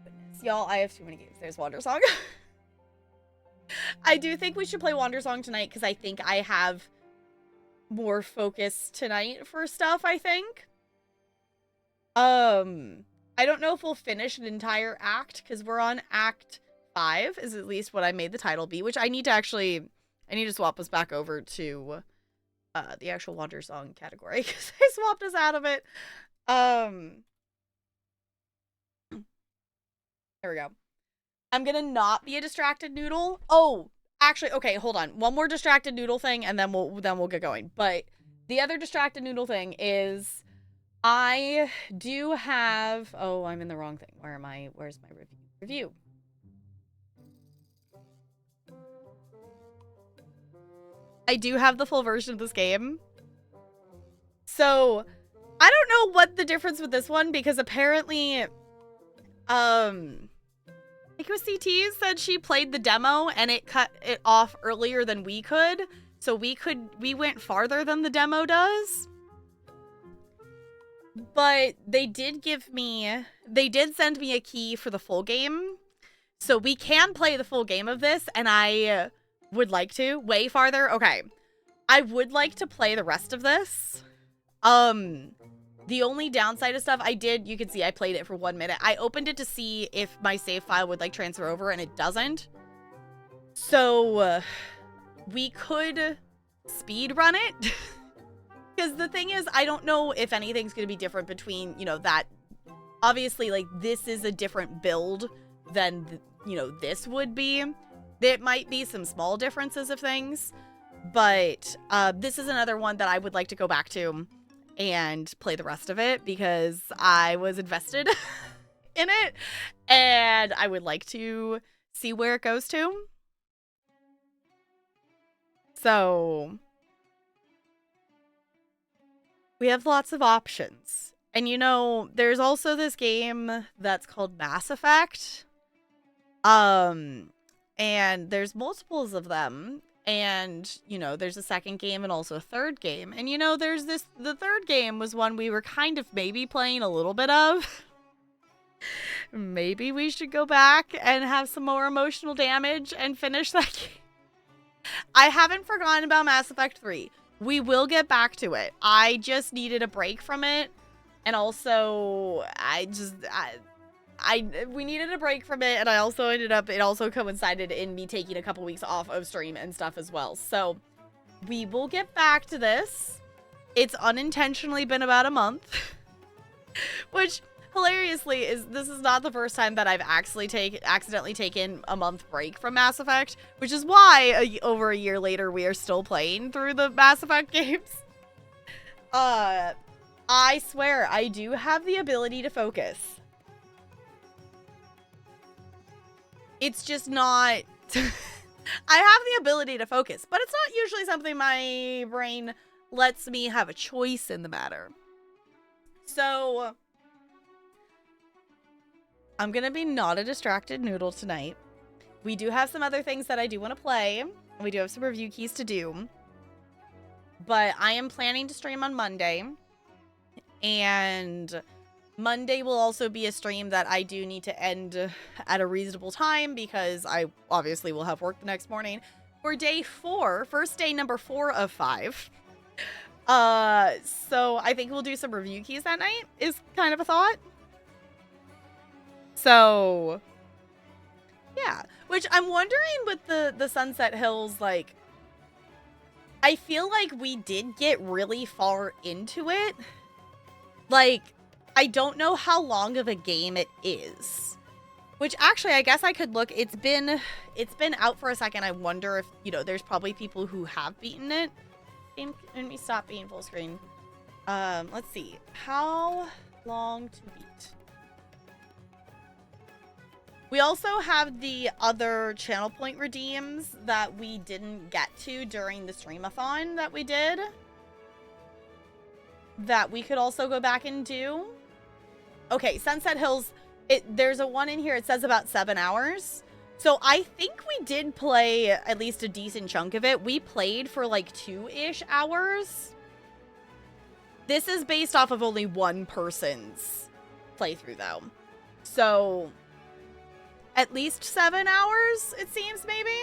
Goodness, y'all, I have too many games. There's Wandersong. I do think we should play Wandersong tonight because I think I have more focus tonight for stuff, I think. I don't know if we'll finish an entire act because we're on Act 5 is at least what I made the title be, which I need to swap us back over to... the actual Wandersong category because I swapped us out of it. There we go. I'm gonna not be a distracted noodle. Oh, actually, okay, hold on. One more distracted noodle thing, and then we'll get going. But the other distracted noodle thing is, I do have... Oh, I'm in the wrong thing. Where am I? Where's my review? I do have the full version of this game. So, I don't know what the difference with this one, because apparently, I think it was CT said she played the demo and it cut it off earlier than we could. So we went farther than the demo does. But they did send me a key for the full game. So we can play the full game of this, and I would like to. Way farther. Okay. I would like to play the rest of this. The only downside of stuff you can see I played it for 1 minute. I opened it to see if my save file would like transfer over, and it doesn't. So we could speed run it. Because the thing is, I don't know if anything's going to be different between, that. Obviously, like, this is a different build than, this would be. There might be some small differences of things. But this is another one that I would like to go back to and play the rest of it, because I was invested in it. And I would like to see where it goes to. So... we have lots of options. And there's also this game that's called Mass Effect. And there's multiples of them. And, there's a second game and also a third game. And, there's the third game was one we were kind of maybe playing a little bit of. Maybe we should go back and have some more emotional damage and finish that game. I haven't forgotten about Mass Effect 3. We will get back to it. I just needed a break from it. And also, we needed a break from it. And I also it also coincided in me taking a couple weeks off of stream and stuff as well. So, we will get back to this. It's unintentionally been about a month. Which, hilariously, this is not the first time that I've accidentally taken a month break from Mass Effect, which is why over a year later we are still playing through the Mass Effect games. I swear I do have the ability to focus. It's just not... I have the ability to focus, but it's not usually something my brain lets me have a choice in the matter. So... I'm gonna be not a distracted noodle tonight. We do have some other things that I do want to play. We do have some review keys to do. But I am planning to stream on Monday. And Monday will also be a stream that I do need to end at a reasonable time, because I obviously will have work the next morning. For day 4, first day number 4 of 5. So I think we'll do some review keys that night, is kind of a thought. So, yeah. Which I'm wondering with the Sunset Hills, like, I feel like we did get really far into it. Like, I don't know how long of a game it is. Which, actually, I guess I could look. It's been out for a second. I wonder if, there's probably people who have beaten it. Let me stop being full screen. Let's see. How long to beat? We also have the other channel point redeems that we didn't get to during the streamathon that we did. That we could also go back and do. Okay, Sunset Hills, there's a one in here, it says about 7 hours. So I think we did play at least a decent chunk of it. We played for like 2-ish hours. This is based off of only one person's playthrough though. So... at least 7 hours, it seems, maybe.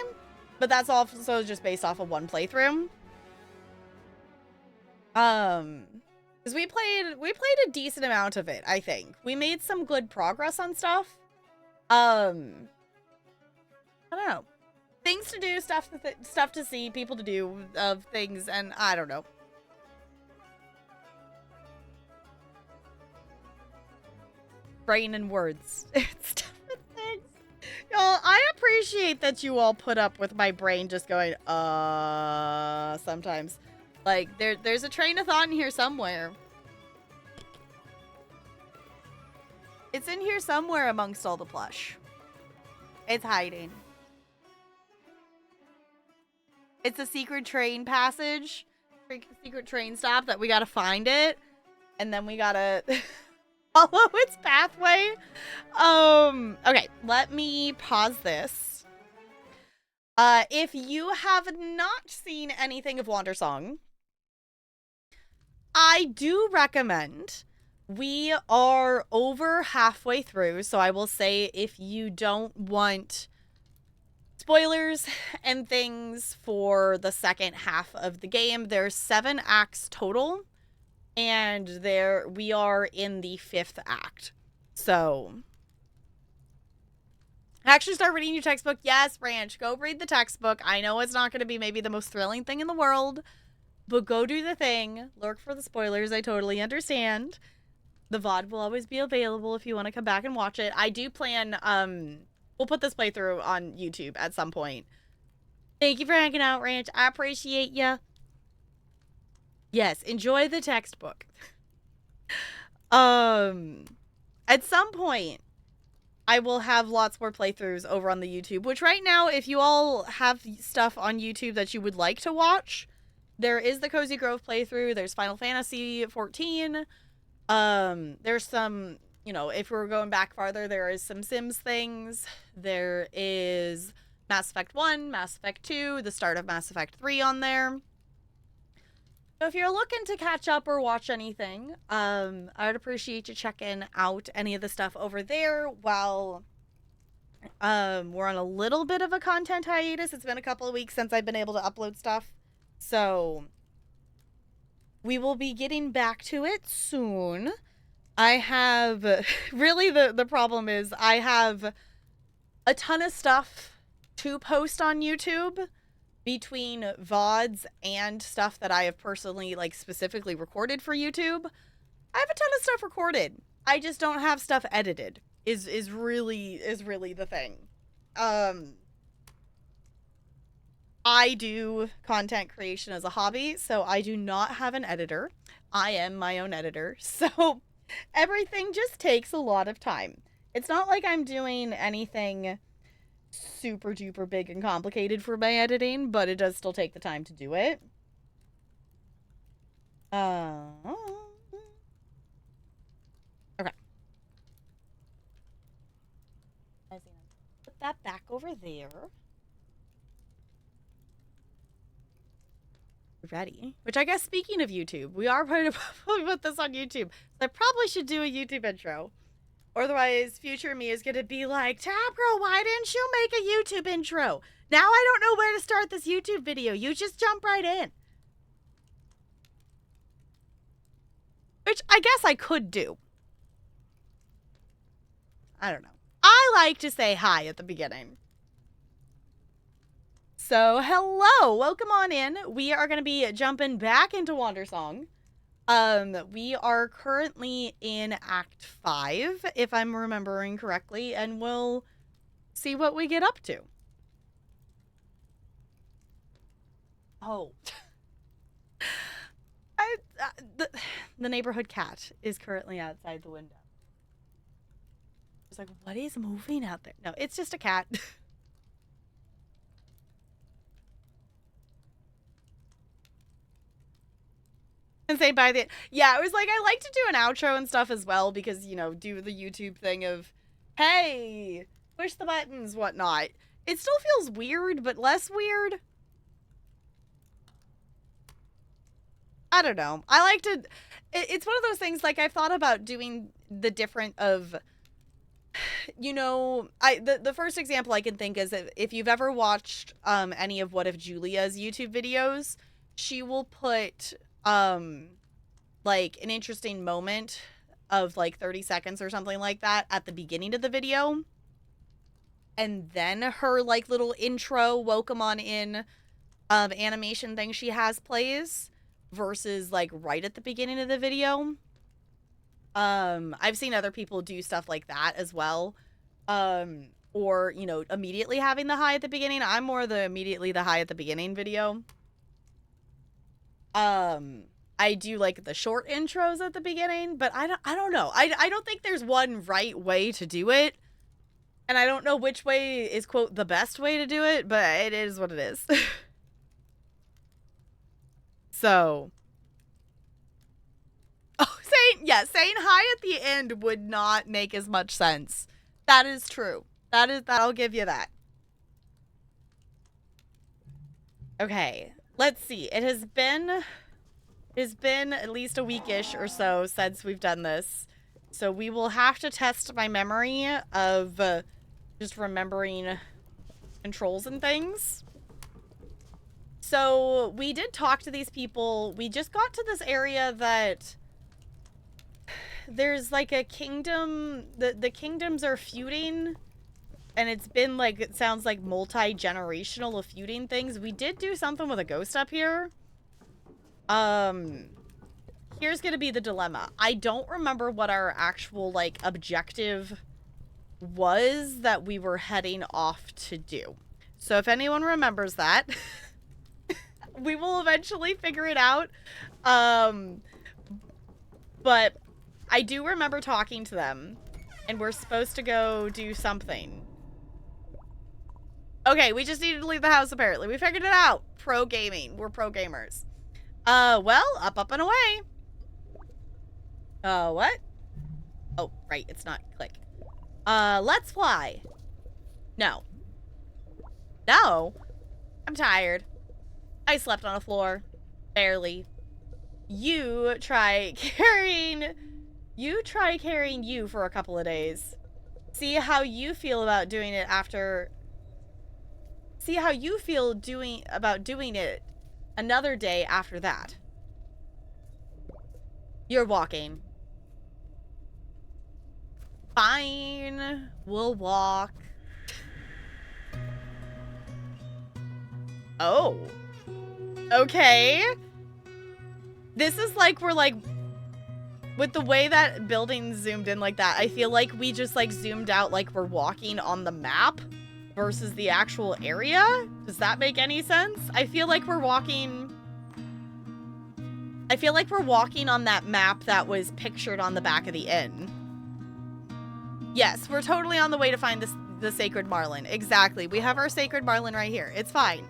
But that's also just based off of one playthrough. Because we played a decent amount of it, I think. We made some good progress on stuff. I don't know. Things to do, stuff to see, people to do, of things, and I don't know. Brain and words. Y'all, I appreciate that you all put up with my brain just going, sometimes. Like, there's a train of thought in here somewhere. It's in here somewhere amongst all the plush. It's hiding. It's a secret train passage. Secret train stop that we gotta find it. And then we gotta follow its pathway. Okay, let me pause this. If you have not seen anything of Wandersong, I do recommend. We are over halfway through, so I will say if you don't want spoilers and things for the second half of the game, there's 7 acts total, and we are in the 5th act. So actually start reading your textbook. Yes, Ranch, go read the textbook. I know it's not going to be maybe the most thrilling thing in the world, but go do the thing. Lurk for the spoilers. I totally understand. The VOD will always be available if you want to come back and watch it. I do plan, we'll put this playthrough on YouTube at some point. Thank you for hanging out, Ranch. I appreciate ya. Yes, enjoy the textbook. At some point, I will have lots more playthroughs over on the YouTube, which right now, if you all have stuff on YouTube that you would like to watch, there is the Cozy Grove playthrough, there's Final Fantasy 14, there's some, you know, if we're going back farther, there is some Sims things, there is Mass Effect 1, Mass Effect 2, the start of Mass Effect 3 on there. So if you're looking to catch up or watch anything, I would appreciate you checking out any of the stuff over there while we're on a little bit of a content hiatus. It's been a couple of weeks since I've been able to upload stuff. So we will be getting back to it soon. I have really the problem is I have a ton of stuff to post on YouTube between VODs and stuff that I have personally, like, specifically recorded for YouTube. I have a ton of stuff recorded. I just don't have stuff edited. Is really the thing. I do content creation as a hobby, so I do not have an editor. I am my own editor, so everything just takes a lot of time. It's not like I'm doing anything super duper big and complicated for my editing, but it does still take the time to do it. Okay. Put that back over there. Ready. Which I guess, speaking of YouTube, we are going to probably put this on YouTube. So I probably should do a YouTube intro. Otherwise, future me is going to be like, Tab Girl, why didn't you make a YouTube intro? Now I don't know where to start this YouTube video. You just jump right in. Which I guess I could do. I don't know. I like to say hi at the beginning. So, hello. Welcome on in. We are going to be jumping back into Wandersong. We are currently in Act 5, if I'm remembering correctly, and we'll see what we get up to. Oh. The neighborhood cat is currently outside the window. It's like, what is moving out there? No, it's just a cat. And say by the yeah, it was like I like to do an outro and stuff as well because, you know, do the YouTube thing of, hey, push the buttons, whatnot. It still feels weird, but less weird. I don't know. I like to. It's one of those things. Like, I've thought about doing the different of, you know, the first example I can think is if you've ever watched any of What If Julia's YouTube videos, she will put like an interesting moment of like 30 seconds or something like that at the beginning of the video, and then her like little intro welcome on in animation thing she has plays versus like right at the beginning of the video. I've seen other people do stuff like that as well, or, you know, immediately having the hi at the beginning. I'm more the immediately the hi at the beginning video. I do like the short intros at the beginning, but I don't know. I don't think there's one right way to do it. And I don't know which way is, quote, the best way to do it, but it is what it is. So. Oh, saying hi at the end would not make as much sense. That is true. I'll give you that. Okay, let's see. It has been at least a weekish or so since we've done this. So we will have to test my memory of just remembering controls and things. So we did talk to these people. We just got to this area that there's like a kingdom. The kingdoms are feuding. And it's been like, it sounds like multi-generational of feuding things. We did do something with a ghost up here. Here's gonna be the dilemma. I don't remember what our actual, like, objective was that we were heading off to do. So if anyone remembers that, we will eventually figure it out. But I do remember talking to them, and we're supposed to go do something. Okay, we just needed to leave the house, apparently. We figured it out. Pro gaming. We're pro gamers. Well, up and away. What? Oh, right, it's not. Click. Let's fly. No. No? I'm tired. I slept on the floor. Barely. You try carrying you for a couple of days. See how you feel about doing it after... See how you feel about doing it another day after that. You're walking. Fine. We'll walk. Oh. Okay. This is like we're like... With the way that building zoomed in like that, I feel like we just like zoomed out like we're walking on the map versus the actual area. Does that make any sense? I feel like we're walking on that map that was pictured on the back of the inn. Yes, we're totally on the way to find the Sacred Marlin. Exactly. We have our Sacred Marlin right here. It's fine.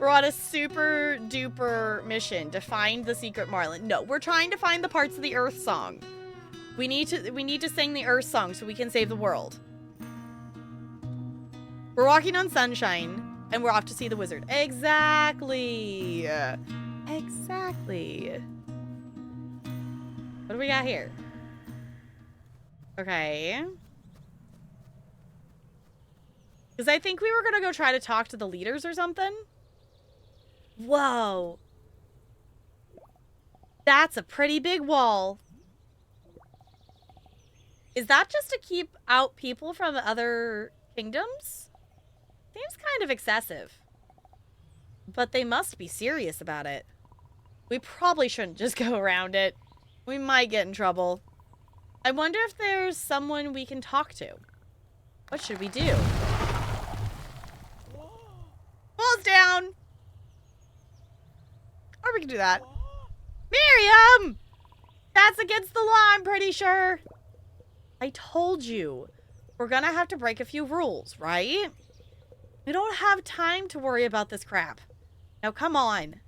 We're on a super duper mission to find the secret Marlin. No, we're trying to find the parts of the Earth song. We need to sing the Earth song so we can save the world. We're walking on sunshine, and we're off to see the wizard. Exactly. Exactly. What do we got here? Okay. Because I think we were going to go try to talk to the leaders or something. Whoa. That's a pretty big wall. Is that just to keep out people from other kingdoms? Seems kind of excessive. But they must be serious about it. We probably shouldn't just go around it. We might get in trouble. I wonder if there's someone we can talk to. What should we do? Wall's down! Or we can do that. Miriam! That's against the law, I'm pretty sure. I told you. We're gonna have to break a few rules, right? We don't have time to worry about this crap. Now, come on.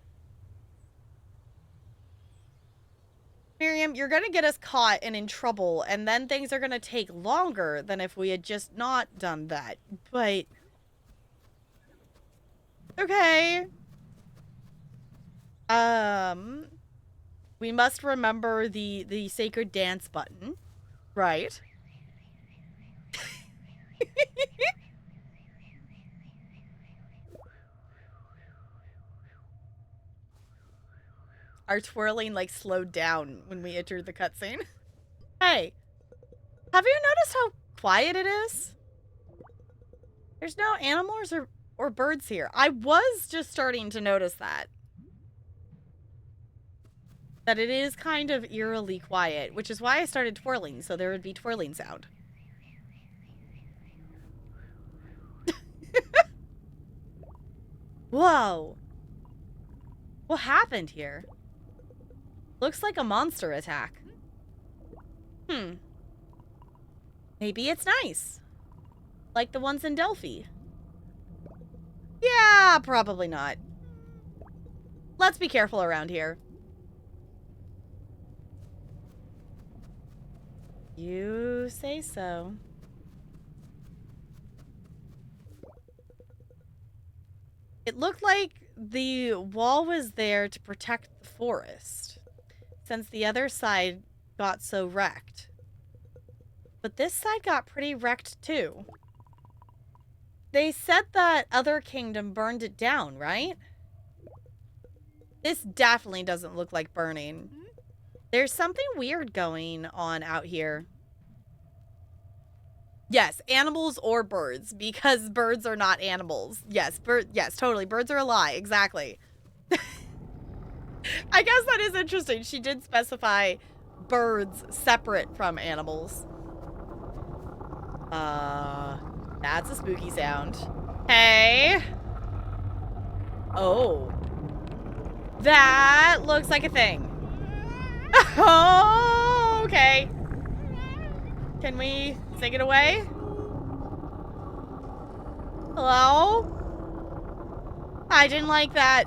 Miriam, you're gonna get us caught and in trouble, and then things are gonna take longer than if we had just not done that. But... okay. We must remember the sacred dance button. Right. Our twirling, like, slowed down when we entered the cutscene. Hey, have you noticed how quiet it is? There's no animals or birds here. I was just starting to notice that. That it is kind of eerily quiet, which is why I started twirling, so there would be twirling sound. Whoa. What happened here? Looks like a monster attack. Maybe it's nice. Like the ones in Delphi. Yeah, probably not. Let's be careful around here. You say so. It looked like the wall was there to protect the forest, since the other side got so wrecked. But this side got pretty wrecked too. They said that other kingdom burned it down, right? This definitely doesn't look like burning. There's something weird going on out here. Yes, animals or birds, because birds are not animals. Yes, yes, totally. Birds are a lie. Exactly. I guess that is interesting. She did specify birds separate from animals. That's a spooky sound. Hey. Oh. That looks like a thing. Oh, okay. Can we take it away? Hello? I didn't like that.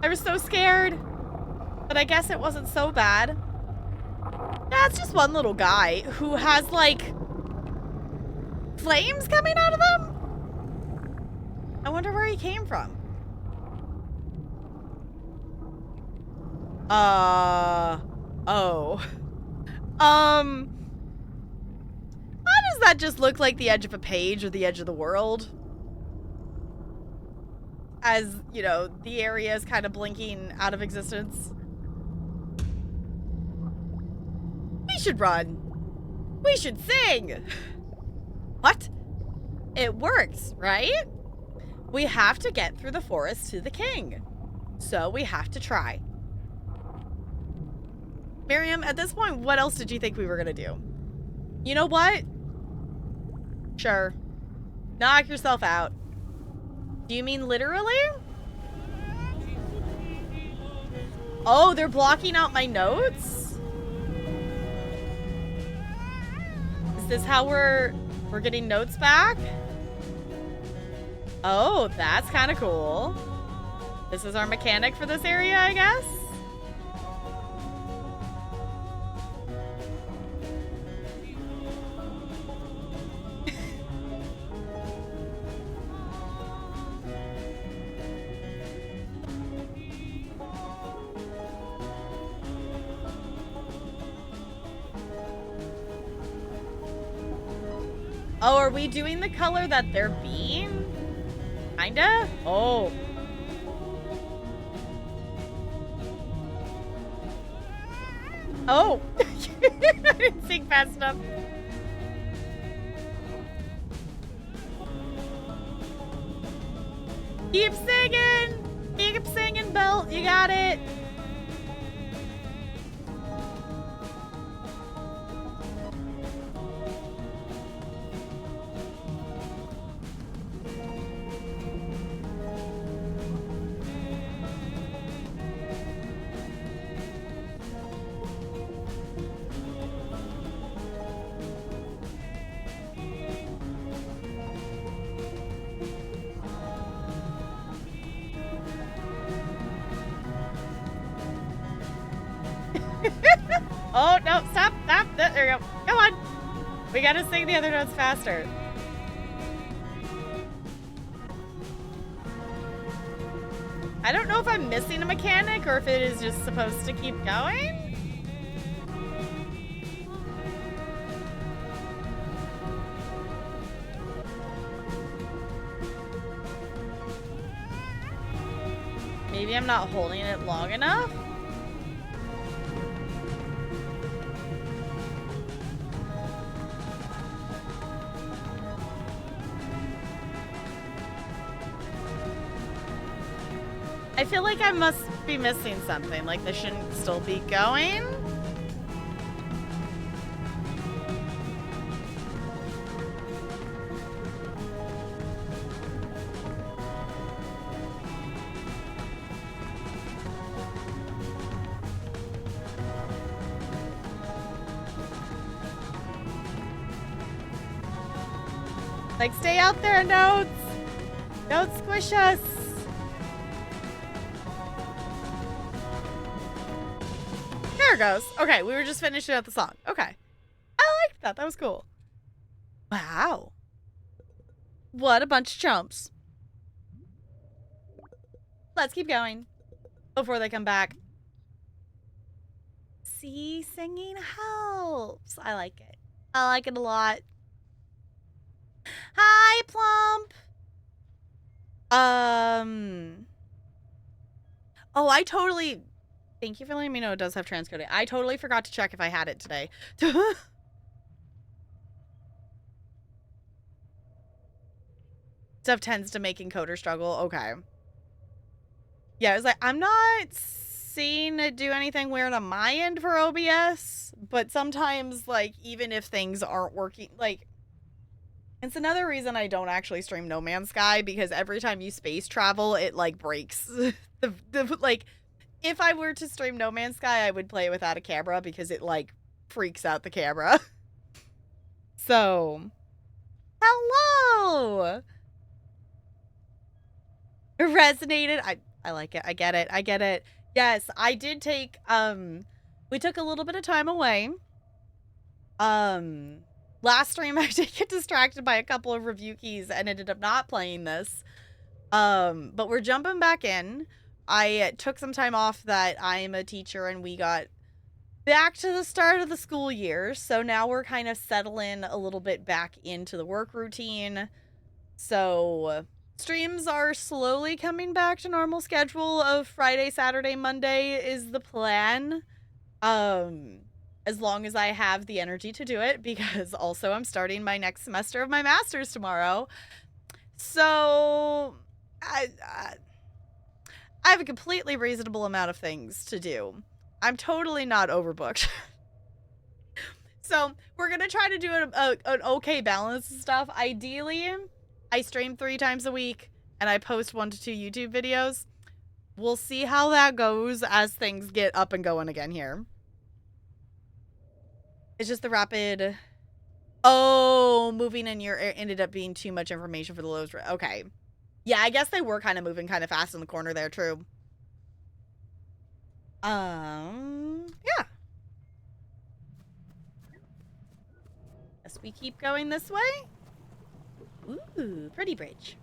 I was so scared. But I guess it wasn't so bad. That's just one little guy who has, like, flames coming out of them? I wonder where he came from. Oh. How does that just look like the edge of a page or the edge of the world? As, you know, the area is kind of blinking out of existence. We should run. We should sing. What? It works, right? We have to get through the forest to the king. So we have to try. Miriam, at this point, what else did you think we were gonna do? You know what? Sure. Knock yourself out. Do you mean literally? Oh, they're blocking out my notes? Is this how we're getting notes back? Oh, that's kind of cool. This is our mechanic for this area, I guess? Oh, are we doing the color that they're being? Kinda? Oh. Oh. I didn't sing fast enough. Keep singing. Keep singing, Belt. You got it. Oh, no, stop. There you go. Come on. We gotta sing the other notes faster. I don't know if I'm missing a mechanic or if it is just supposed to keep going. Maybe I'm not holding it long enough. I feel like I must be missing something. Like this shouldn't still be going. Like, stay out there, Notes. Don't squish us. There it goes. Okay, we were just finishing out the song. Okay. I liked that. That was cool. Wow. What a bunch of chumps. Let's keep going before they come back. See, singing helps. I like it. I like it a lot. Hi, Plump. Oh, I totally... Thank you for letting me know it does have transcoding. I totally forgot to check if I had it today. Stuff tends to make encoder struggle. Okay. Yeah, I was like, I'm not seeing it do anything weird on my end for OBS, but sometimes, like, even if things aren't working, like, it's another reason I don't actually stream No Man's Sky, because every time you space travel, it, like, breaks. Like, if I were to stream No Man's Sky, I would play it without a camera, because it, like, freaks out the camera. So, hello! It resonated. I like it. I get it. I get it. Yes, I did take, we took a little bit of time away. Last stream I did get distracted by a couple of review keys and ended up not playing this. But we're jumping back in. I took some time off that I'm a teacher and we got back to the start of the school year. So now we're kind of settling a little bit back into the work routine. So streams are slowly coming back to normal schedule of Friday, Saturday, Monday is the plan. As long as I have the energy to do it, because also I'm starting my next semester of my master's tomorrow. So I have a completely reasonable amount of things to do. I'm totally not overbooked. So we're going to try to do an okay balance of stuff. Ideally, I stream 3 times a week and I post 1 to 2 YouTube videos. We'll see how that goes as things get up and going again here. It's just the rapid... Oh, moving in your ended up being too much information for the lows. Okay. Yeah, I guess they were kind of moving kind of fast in the corner there, true. Yeah. Guess we keep going this way. Ooh, pretty bridge.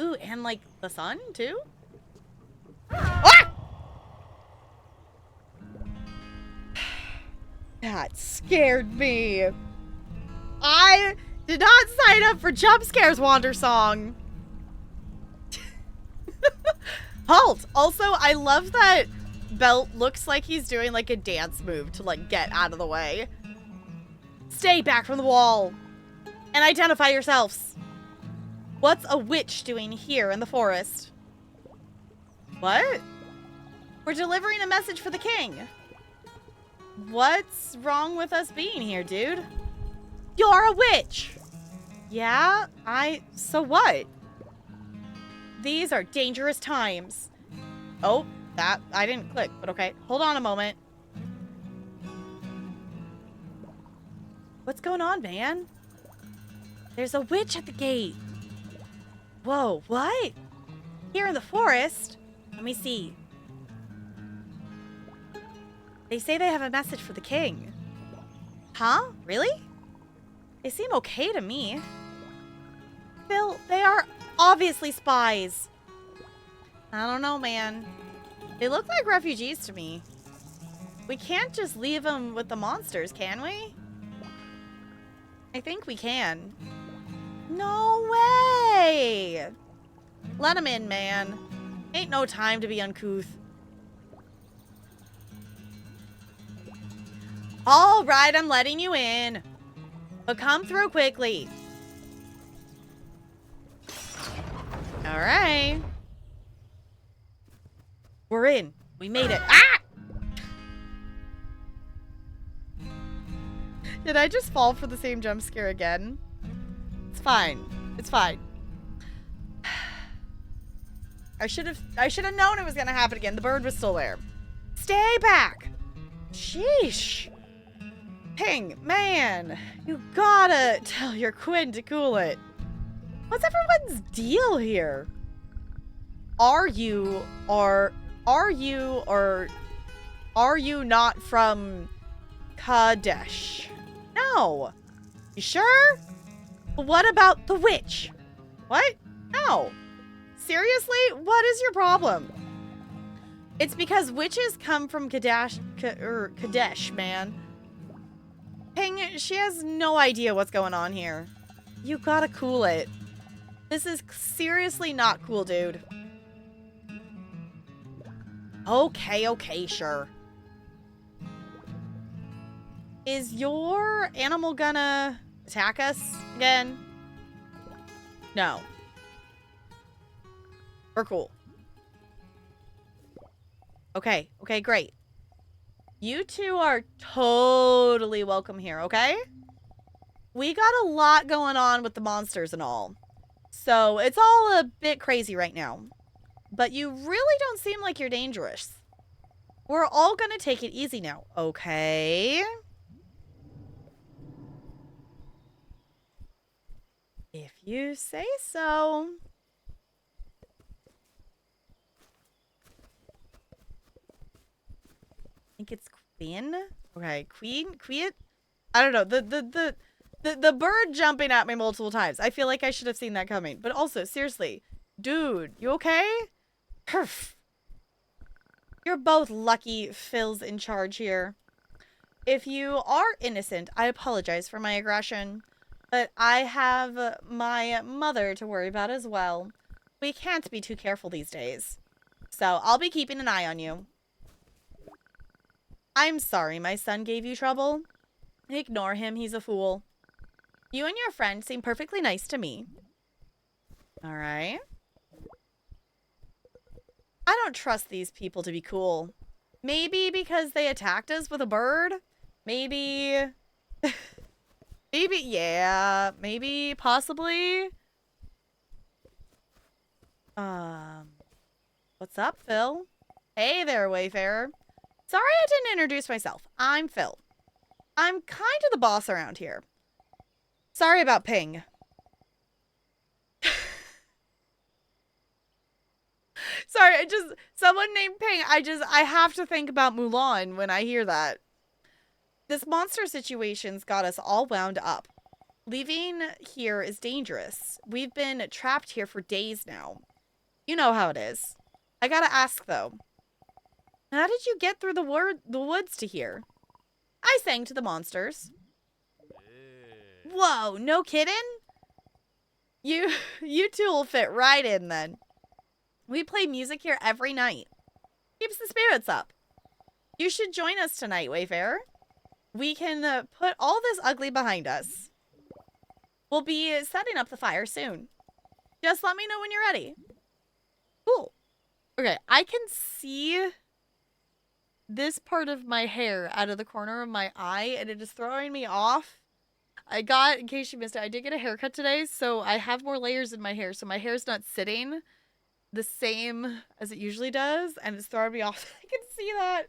Ooh, and like the sun too? Ah! That scared me. I did not sign up for jump scares, Wandersong. Halt! Also, I love that Belt looks like he's doing like a dance move to like get out of the way. Stay back from the wall and identify yourselves. What's a witch doing here in the forest? What? We're delivering a message for the king. What's wrong with us being here, dude? You're a witch! Yeah, so what? These are dangerous times. Oh, that, I didn't click, but okay. Hold on a moment. What's going on, man? There's a witch at the gate. Whoa, what? Here in the forest? Let me see. They say they have a message for the king. Huh? Really? They seem okay to me. Bill, they are obviously spies. I don't know, man. They look like refugees to me. We can't just leave them with the monsters, can we? I think we can. No way! Let them in, man. Ain't no time to be uncouth. All right, I'm letting you in. But come through quickly. All right. We're in. We made it. Ah! Did I just fall for the same jump scare again? It's fine. It's fine. I should have known it was gonna happen again. The bird was still there. Stay back. Sheesh. Ping, man, you gotta tell your Quinn to cool it. What's everyone's deal here? Are you not from Kadesh? No. You sure? But what about the witch? What? No. Seriously? What is your problem? It's because witches come from Kadesh, man. Ping, she has no idea what's going on here. You gotta cool it. This is seriously not cool, dude. Okay, sure. Is your animal gonna attack us again? No. We're cool. Okay, great. You two are totally welcome here, okay? We got a lot going on with the monsters and all. So it's all a bit crazy right now. But you really don't seem like you're dangerous. We're all gonna take it easy now, okay? If you say so. I think it's Queen. Okay, Queen? I don't know. The bird jumping at me multiple times. I feel like I should have seen that coming. But also, seriously, dude, you okay? Perf. You're both lucky Phil's in charge here. If you are innocent, I apologize for my aggression. But I have my mother to worry about as well. We can't be too careful these days. So I'll be keeping an eye on you. I'm sorry my son gave you trouble. Ignore him, he's a fool. You and your friend seem perfectly nice to me. Alright. I don't trust these people to be cool. Maybe because they attacked us with a bird? Maybe... maybe, yeah. Maybe, possibly. What's up, Phil? Hey there, Wayfarer. Sorry I didn't introduce myself. I'm Phil. I'm kind of the boss around here. Sorry about Ping. Sorry, someone named Ping. I have to think about Mulan when I hear that. This monster situation's got us all wound up. Leaving here is dangerous. We've been trapped here for days now. You know how it is. I gotta ask, though. How did you get through the woods to here? I sang to the monsters. Whoa, no kidding? You two will fit right in then. We play music here every night. Keeps the spirits up. You should join us tonight, Wayfarer. We can put all this ugly behind us. We'll be setting up the fire soon. Just let me know when you're ready. Cool. Okay, I can see this part of my hair out of the corner of my eye, and it is throwing me off. In case you missed it, I did get a haircut today, so I have more layers in my hair, so my hair's not sitting the same as it usually does, and it's throwing me off. I can see that.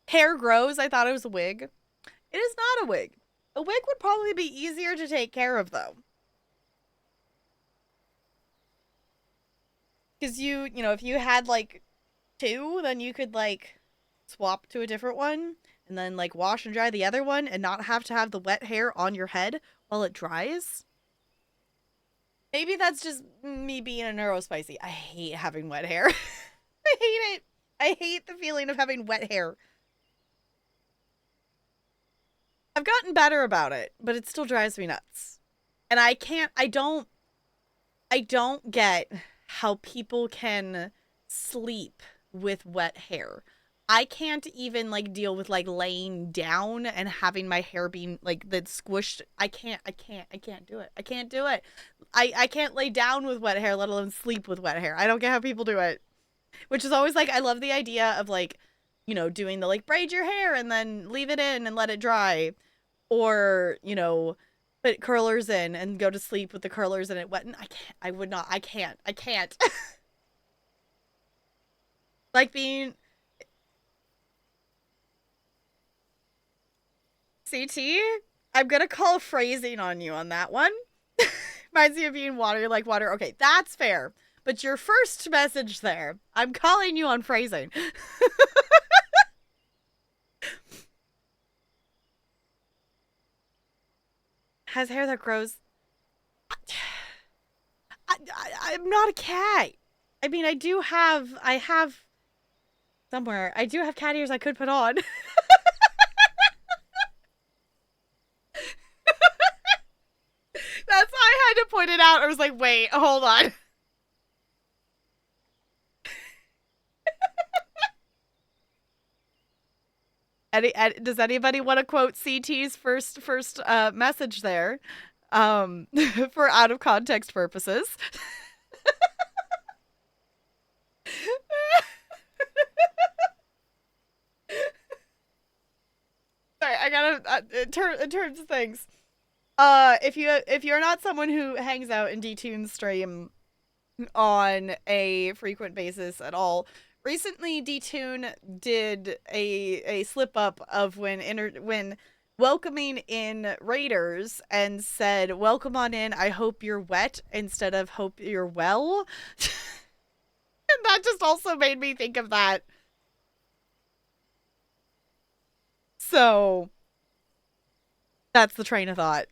Hair grows. I thought it was a wig. It is not a wig. A wig would probably be easier to take care of, though. Because you know, if you had, like, two, then you could, like, swap to a different one, and then, like, wash and dry the other one, and not have to have the wet hair on your head while it dries. Maybe that's just me being a neurospicy. I hate having wet hair. I hate it. I hate the feeling of having wet hair. I've gotten better about it, but it still drives me nuts. And I don't get how people can sleep with wet hair. I can't even, like, deal with, like, laying down and having my hair being, like, that squished. I can't do it. I can't do it. I can't lay down with wet hair, let alone sleep with wet hair. I don't get how people do it. Which is always like, I love the idea of like, you know, doing the like braid your hair and then leave it in and let it dry. Or, you know, put curlers in and go to sleep with the curlers in it wet. And I can't, I would not, I can't. Like being CT, I'm gonna call phrasing on you on that one. Reminds me of being water like water. Okay, that's fair. But your first message there, I'm calling you on phrasing. Has hair that grows. I'm not a cat. I mean, I have somewhere. I do have cat ears I could put on. That's why I had to point it out. I was like, wait, hold on. Does anybody want to quote CT's first message there? For out of context purposes. Sorry, I gotta in terms of things. If you're not someone who hangs out in Detune's stream on a frequent basis at all, recently Detune did a slip up of when welcoming in raiders and said, "Welcome on in. I hope you're wet," instead of "hope you're well." And that just also made me think of that. So that's the train of thought.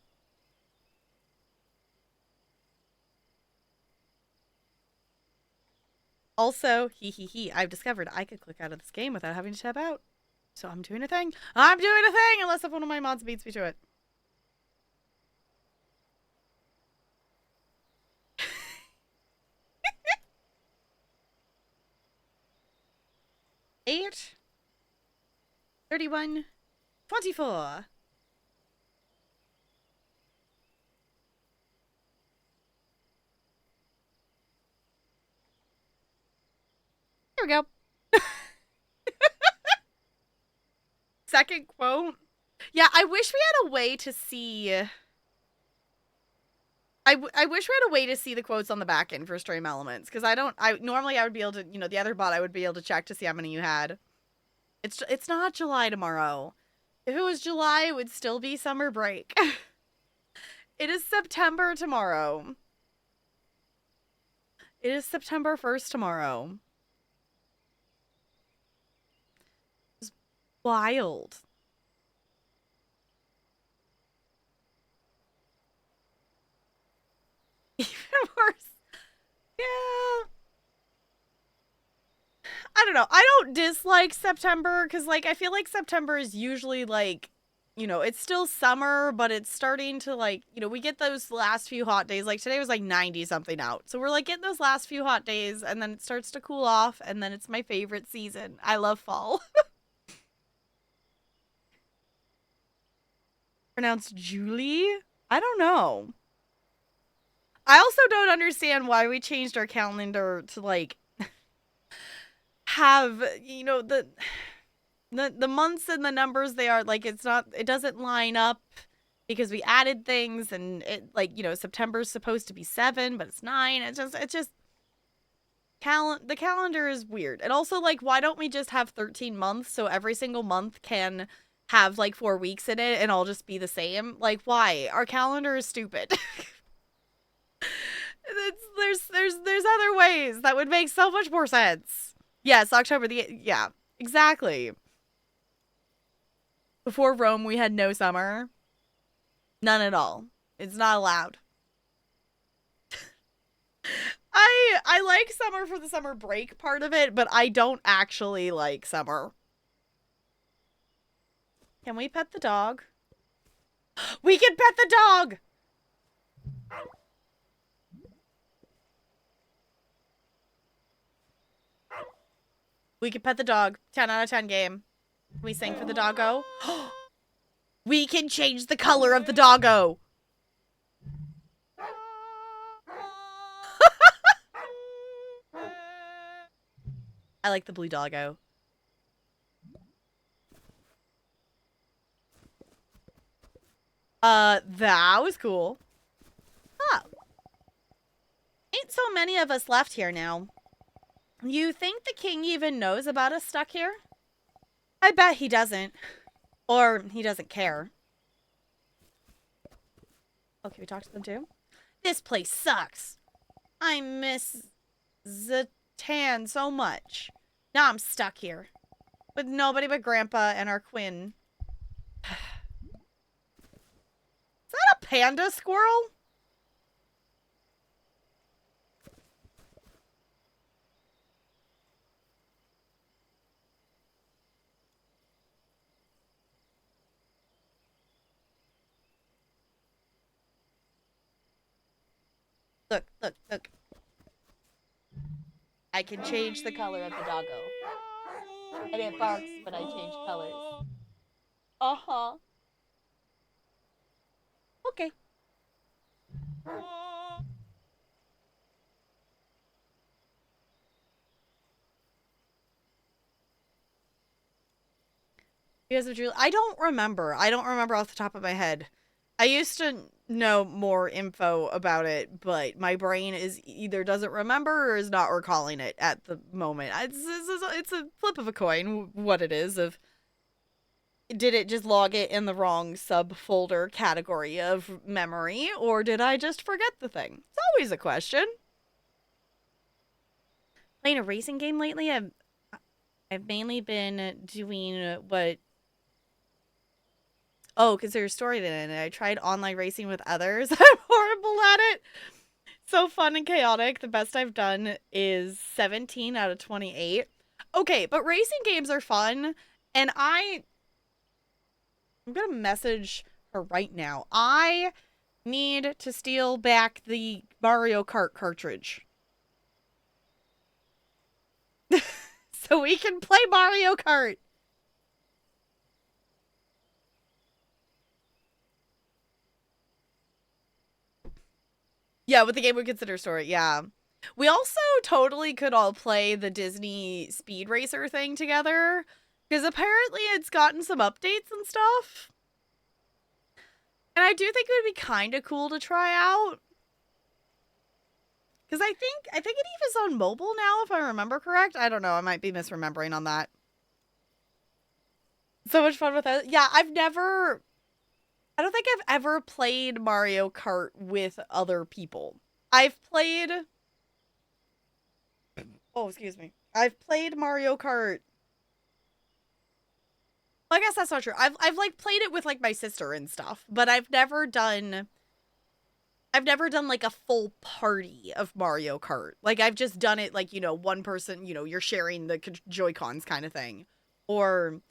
Also, I've discovered I could click out of this game without having to tab out. So I'm doing a thing. I'm doing a thing, unless if one of my mods beats me to it. Eight, 31, 24. Here we go. Second quote. Yeah, I wish we had a way to see. I wish we had a way to see the quotes on the back end for stream elements, because normally I would be able to, you know, the other bot I would be able to check to see how many you had. It's not July tomorrow. If it was July, it would still be summer break. It is September tomorrow. It is September 1st tomorrow. It's wild. Even worse. Yeah. I don't know. I don't dislike September because, like, I feel like September is usually, like, you know, it's still summer, but it's starting to, like, you know, we get those last few hot days. Like, today was, like, 90-something out. So we're, like, getting those last few hot days, and then it starts to cool off, and then it's my favorite season. I love fall. Pronounced Julie? I don't know. I also don't understand why we changed our calendar to, like, have, you know, the months and the numbers, they are like, it doesn't line up because we added things, and it, like, you know, September's supposed to be 7 but it's 9. It's just the calendar is weird. And also, like, why don't we just have 13 months so every single month can have like 4 weeks in it and all just be the same? Like, why? Our calendar is stupid. There's other ways that would make so much more sense. Yes, October yeah, exactly. Before Rome, we had no summer. None at all. It's not allowed. I like summer for the summer break part of it, but I don't actually like summer. Can we pet the dog? We can pet the dog! We can pet the dog. 10 out of 10 game. Can we sing for the doggo? We can change the color of the doggo. I like the blue doggo. That was cool. Oh. Ain't so many of us left here now. You think the king even knows about us stuck here? I bet he doesn't. Or he doesn't care. Oh, can we talk to them too? This place sucks. I miss Zatan so much. Now I'm stuck here. With nobody but Grandpa and our Quinn. Is that a panda squirrel? Look, look, look. I can change the color of the doggo. And it barks, but I change colors. Uh-huh. Okay. You guys have Julie. I don't remember. I don't remember off the top of my head. I used to know more info about it, but my brain is either doesn't remember or is not recalling it at the moment. It's a flip of a coin what it is. Of did it just log it in the wrong subfolder category of memory, or did I just forget the thing? It's always a question. Playing a racing game lately, I've mainly been doing what. Oh, because there's a story in it, and I tried online racing with others. I'm horrible at it. So fun and chaotic. The best I've done is 17 out of 28. Okay, but racing games are fun, and I'm gonna message her right now. I need to steal back the Mario Kart cartridge. So we can play Mario Kart. Yeah, with the Game We Consider story, yeah. We also totally could all play the Disney Speed Racer thing together. Because apparently it's gotten some updates and stuff. And I do think it would be kind of cool to try out. Because I think it even is on mobile now, if I remember correct. I don't know. I might be misremembering on that. So much fun with that. Yeah, I don't think I've ever played Mario Kart with other people. I've played... Oh, excuse me. I've played Mario Kart... Well, I guess that's not true. I've like played it with like my sister and stuff, but I've never done like a full party of Mario Kart. Like I've just done it like, one person, you're sharing the Joy-Cons kind of thing. Or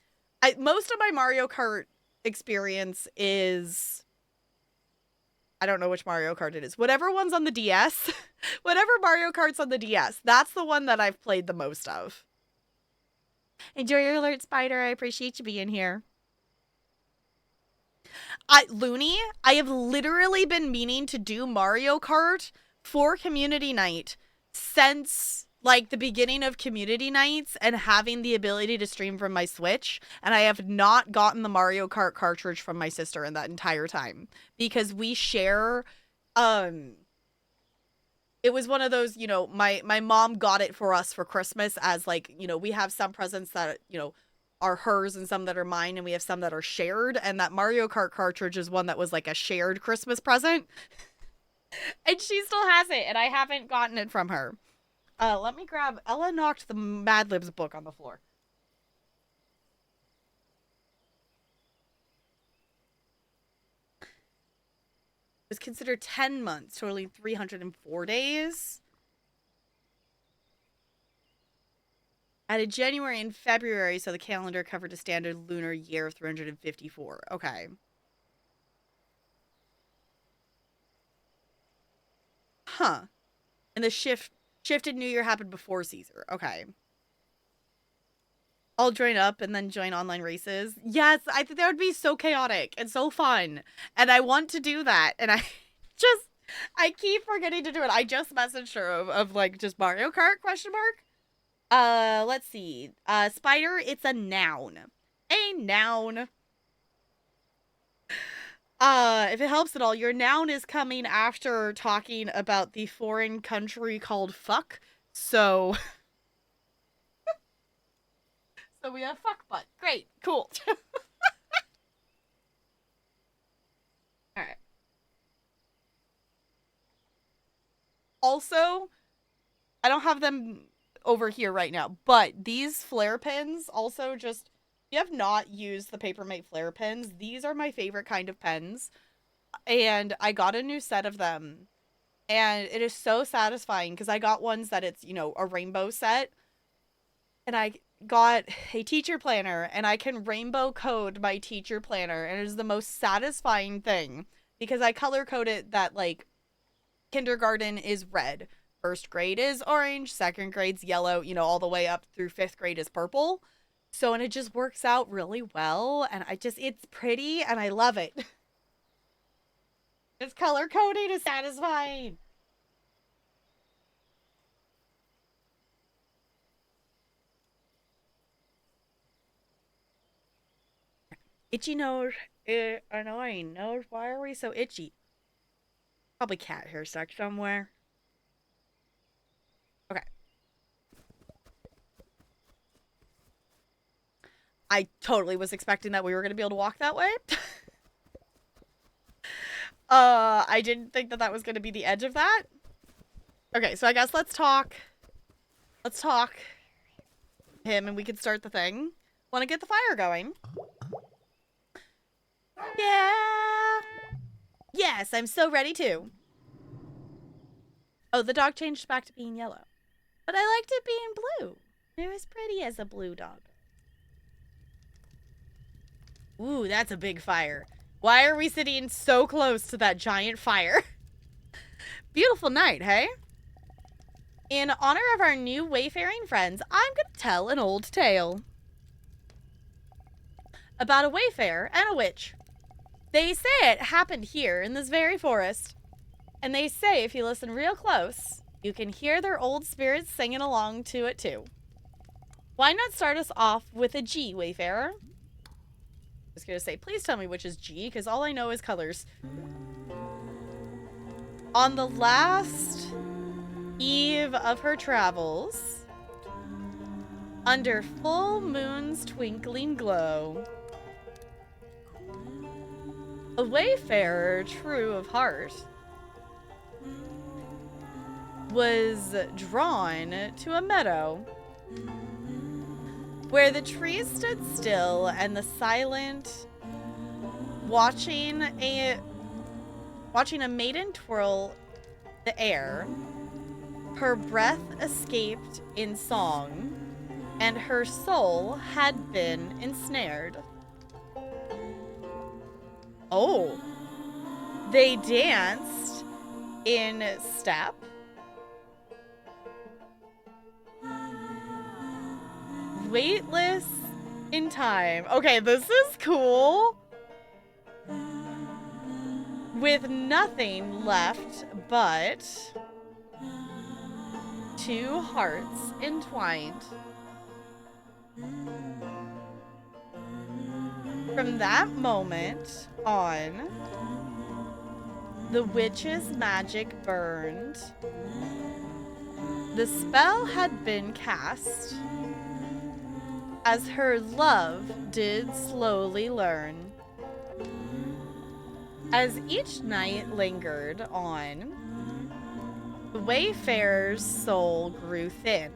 most of my Mario Kart experience is, I don't know which Mario Kart it is. Whatever one's on the DS, whatever Mario Kart's on the DS, that's the one that I've played the most of. Enjoy your alert, Spider. I appreciate you being here. Looney, I have literally been meaning to do Mario Kart for community night since like the beginning of community nights and having the ability to stream from my Switch, and I have not gotten the Mario Kart cartridge from my sister in that entire time because we share it was one of those, my mom got it for us for Christmas as like, we have some presents that, are hers and some that are mine, and we have some that are shared, and that Mario Kart cartridge is one that was like a shared Christmas present. And she still has it, and I haven't gotten it from her. Let me grab... Ella knocked the Mad Libs book on the floor. It was considered 10 months, totaling 304 days. Added January and February, so the calendar covered a standard lunar year of 354. Okay. Huh. And the shifted New Year happened before Caesar. Okay. I'll join up and then join online races. Yes, I think that would be so chaotic and so fun. And I want to do that. And I keep forgetting to do it. I just messaged her of like just Mario Kart ? Let's see. Spider, it's a noun. A noun. If it helps at all, your noun is coming after talking about the foreign country called fuck. So, so we have fuck butt. Great, cool. All right. Also, I don't have them over here right now, but these flare pens also just, if you have not used the Papermate flare pens, these are my favorite kind of pens. And I got a new set of them. And it is so satisfying because I got ones that it's, a rainbow set. And I got a teacher planner and I can rainbow code my teacher planner. And it is the most satisfying thing because I color code it that, like, kindergarten is red, first grade is orange, second grade's yellow, all the way up through fifth grade is purple. So, and it just works out really well. And it's pretty and I love it. This color coding is satisfying. Itchy nose, annoying nose. Why are we so itchy? Probably cat hair stuck somewhere. Okay. I totally was expecting that we were going to be able to walk that way. I didn't think that was going to be the edge of that. Okay, so I guess let's talk. Let's talk him and we can start the thing. Want to get the fire going? Yeah. Yes, I'm so ready to. Oh, the dog changed back to being yellow. But I liked it being blue. It was pretty as a blue dog. Ooh, that's a big fire. Why are we sitting so close to that giant fire? Beautiful night, hey? In honor of our new wayfaring friends, I'm going to tell an old tale. About a wayfarer and a witch. They say it happened here in this very forest. And they say if you listen real close, you can hear their old spirits singing along to it too. Why not start us off with a G, wayfarer? I was going to say, please tell me which is G, because all I know is colors. On the last eve of her travels, under full moon's twinkling glow, a wayfarer true of heart was drawn to a meadow where the trees stood still and the silent watching a maiden twirl the air. Her breath escaped in song and her soul had been ensnared. Oh, they danced in step. Weightless in time. Okay, this is cool. With nothing left but two hearts entwined. From that moment on, the witch's magic burned. The spell had been cast as her love did slowly learn. As each night lingered on, the wayfarer's soul grew thin.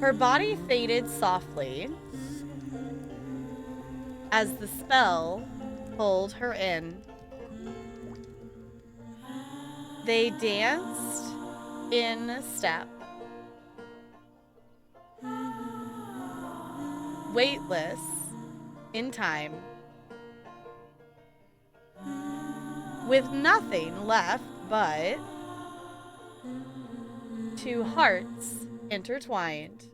Her body faded softly as the spell pulled her in. They danced in step, weightless in time, with nothing left but two hearts intertwined.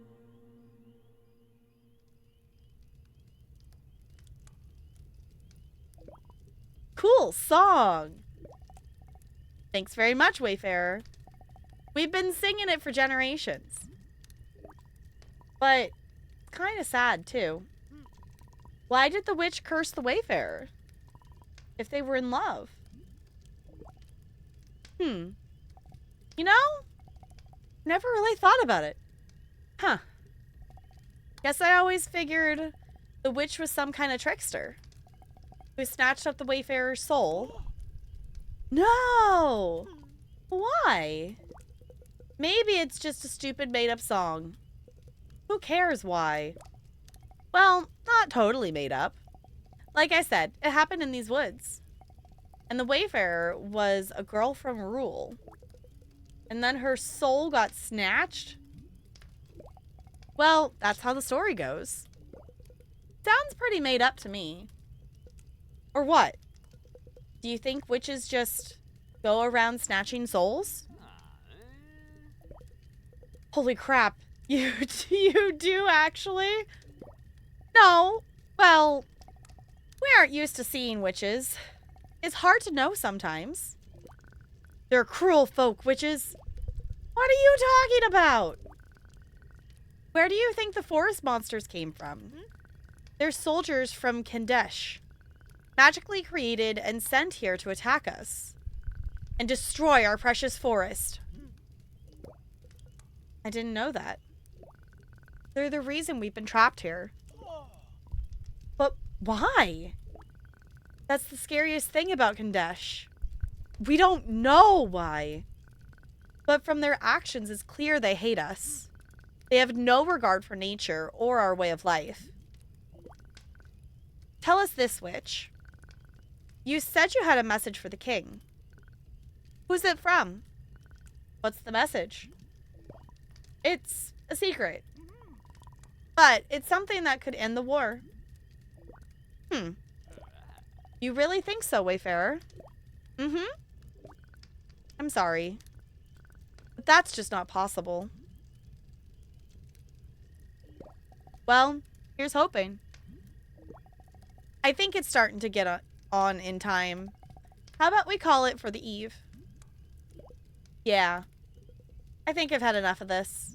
Cool song. Thanks very much, Wayfarer. We've been singing it for generations. But it's kind of sad, too. Why did the witch curse the Wayfarer? If they were in love? You know? Never really thought about it. Huh. Guess I always figured the witch was some kind of trickster who snatched up the Wayfarer's soul. No! Why? Maybe it's just a stupid made-up song. Who cares why? Well, not totally made up. Like I said, it happened in these woods. And the Wayfarer was a girl from Rule. And then her soul got snatched? Well, that's how the story goes. Sounds pretty made up to me. Or what? Do you think witches just go around snatching souls? Holy crap. You do actually? No. Well, we aren't used to seeing witches. It's hard to know sometimes. They're cruel folk, witches. What are you talking about? Where do you think the forest monsters came from? They're soldiers from Kandesh, magically created and sent here to attack us and destroy our precious forest. I didn't know that. They're the reason we've been trapped here. But why? That's the scariest thing about Kandesh. We don't know why. But from their actions, it's clear they hate us. They have no regard for nature or our way of life. Tell us this, witch. You said you had a message for the king. Who's it from? What's the message? It's a secret. But it's something that could end the war. You really think so, Wayfarer? I'm sorry. But that's just not possible. Well, here's hoping. I think it's starting to get on in time. How about we call it for the eve? Yeah. I think I've had enough of this.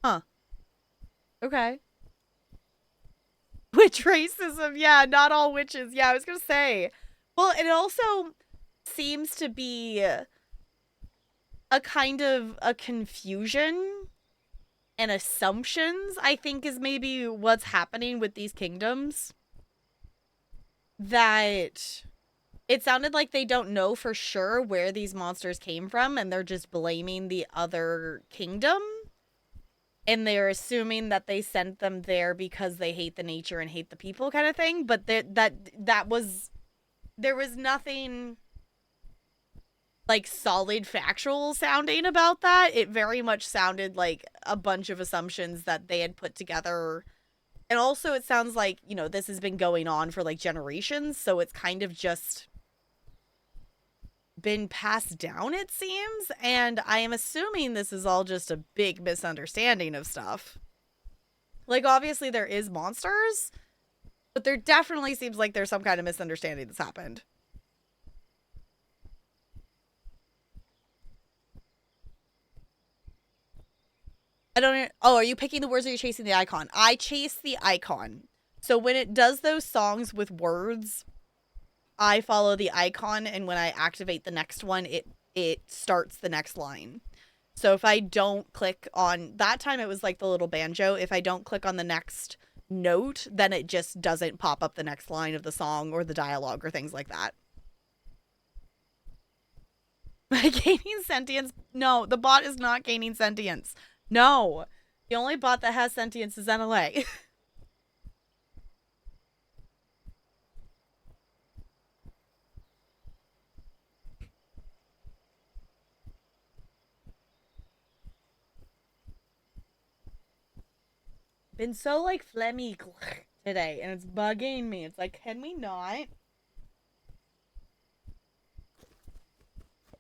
Huh. Okay. Witch racism. Yeah, not all witches. Yeah, I was gonna say. Well, it also seems to be a kind of a confusion and assumptions, I think, is maybe what's happening with these kingdoms. That it sounded like they don't know for sure where these monsters came from, and they're just blaming the other kingdom. And they're assuming that they sent them there because they hate the nature and hate the people kind of thing. But there was nothing like solid factual sounding about that. It very much sounded like a bunch of assumptions that they had put together. And also it sounds like, you know, this has been going on for like generations. So it's kind of just been passed down, it seems. And I am assuming this is all just a big misunderstanding of stuff. Like, obviously there is monsters, but there definitely seems like there's some kind of misunderstanding that's happened. I don't... Oh, are you picking the words or are you chasing the icon? I chase the icon. So when it does those songs with words, I follow the icon, and when I activate the next one, it starts the next line. So if I don't click on... That time it was like the little banjo. If I don't click on the next note, then it just doesn't pop up the next line of the song or the dialogue or things like that. By gaining sentience? No, the bot is not gaining sentience. No. The only bot that has sentience is NLA. Been so like phlegmy today, and it's bugging me. It's like, can we not?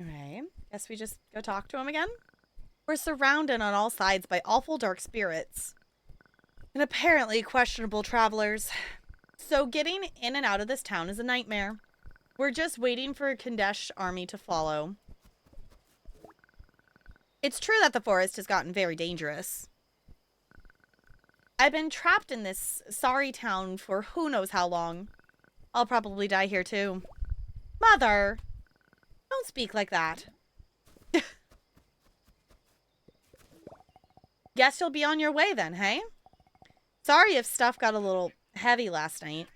Alright. Guess we just go talk to him again? We're surrounded on all sides by awful dark spirits. And apparently questionable travelers. So getting in and out of this town is a nightmare. We're just waiting for a Kandesh army to follow. It's true that the forest has gotten very dangerous. I've been trapped in this sorry town for who knows how long. I'll probably die here too. Mother! Don't speak like that. Guess you'll be on your way then, hey? Sorry if stuff got a little heavy last night.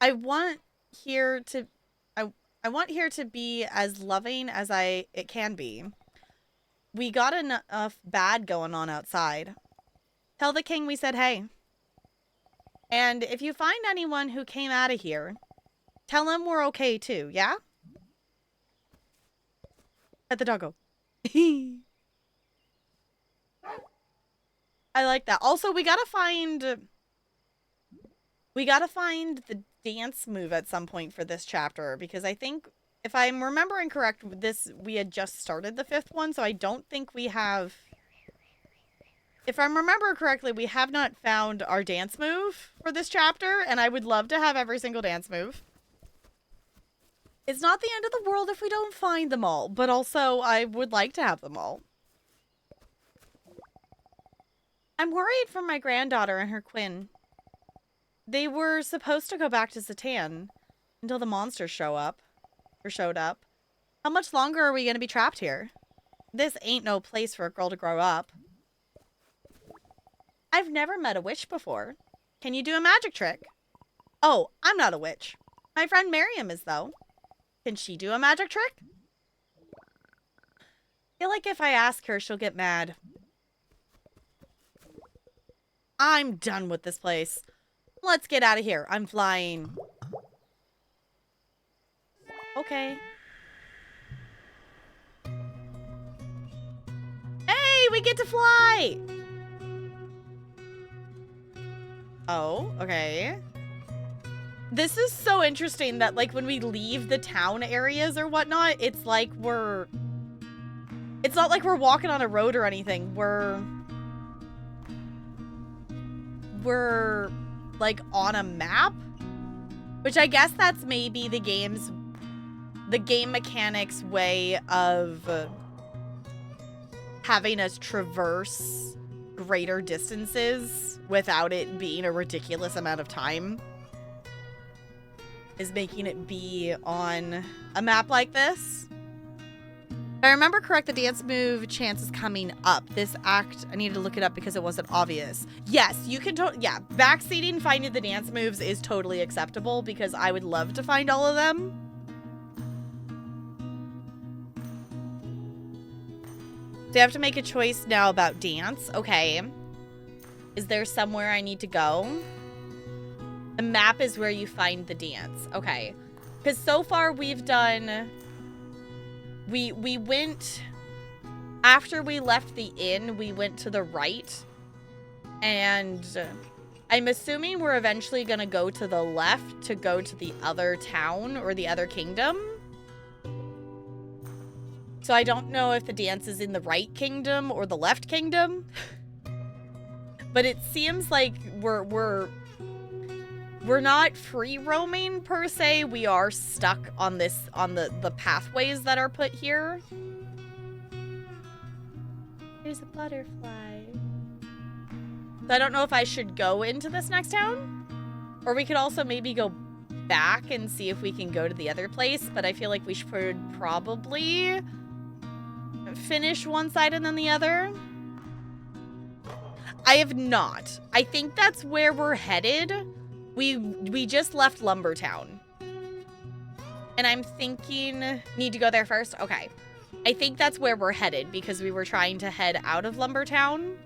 I want here to be as loving as it can be. We got enough bad going on outside. Tell the king we said hey. And if you find anyone who came out of here, tell him we're okay too, yeah? At the doggo. I like that. Also, we gotta find the dance move at some point for this chapter, because I think, if I'm remembering correct, we had just started the 5th one, so I don't think we have... If I remember correctly, we have not found our dance move for this chapter, and I would love to have every single dance move. It's not the end of the world if we don't find them all, but also I would like to have them all. I'm worried for my granddaughter and her Quinn. They were supposed to go back to Satan until the monsters showed up. How much longer are we going to be trapped here? This ain't no place for a girl to grow up. I've never met a witch before. Can you do a magic trick? Oh, I'm not a witch. My friend Miriam is, though. Can she do a magic trick? I feel like if I ask her, she'll get mad. I'm done with this place. Let's get out of here. I'm flying. Okay. Hey, we get to fly! Oh, okay. This is so interesting that, like, when we leave the town areas or whatnot, it's like it's not like we're walking on a road or anything. We're like on a map, which I guess that's maybe the game mechanics way of having us traverse greater distances without it being a ridiculous amount of time, is making it be on a map like this. If I remember correct, the dance move chance is coming up. This act, I needed to look it up because it wasn't obvious. Yes, you can yeah, backseating finding the dance moves is totally acceptable because I would love to find all of them. So I have to make a choice now about dance. Okay. Is there somewhere I need to go? The map is where you find the dance. Okay. Because so far we've done... We went... After we left the inn, we went to the right. And I'm assuming we're eventually going to go to the left to go to the other town or the other kingdom. So I don't know if the dance is in the right kingdom or the left kingdom. But it seems like we're not free roaming per se. We are stuck on the pathways that are put here. There's a butterfly. So I don't know if I should go into this next town, or we could also maybe go back and see if we can go to the other place. But I feel like we should probably finish one side and then the other. I have not. I think that's where we're headed. We just left Lumbertown. And I'm thinking... Need to go there first? Okay. I think that's where we're headed because we were trying to head out of Lumbertown.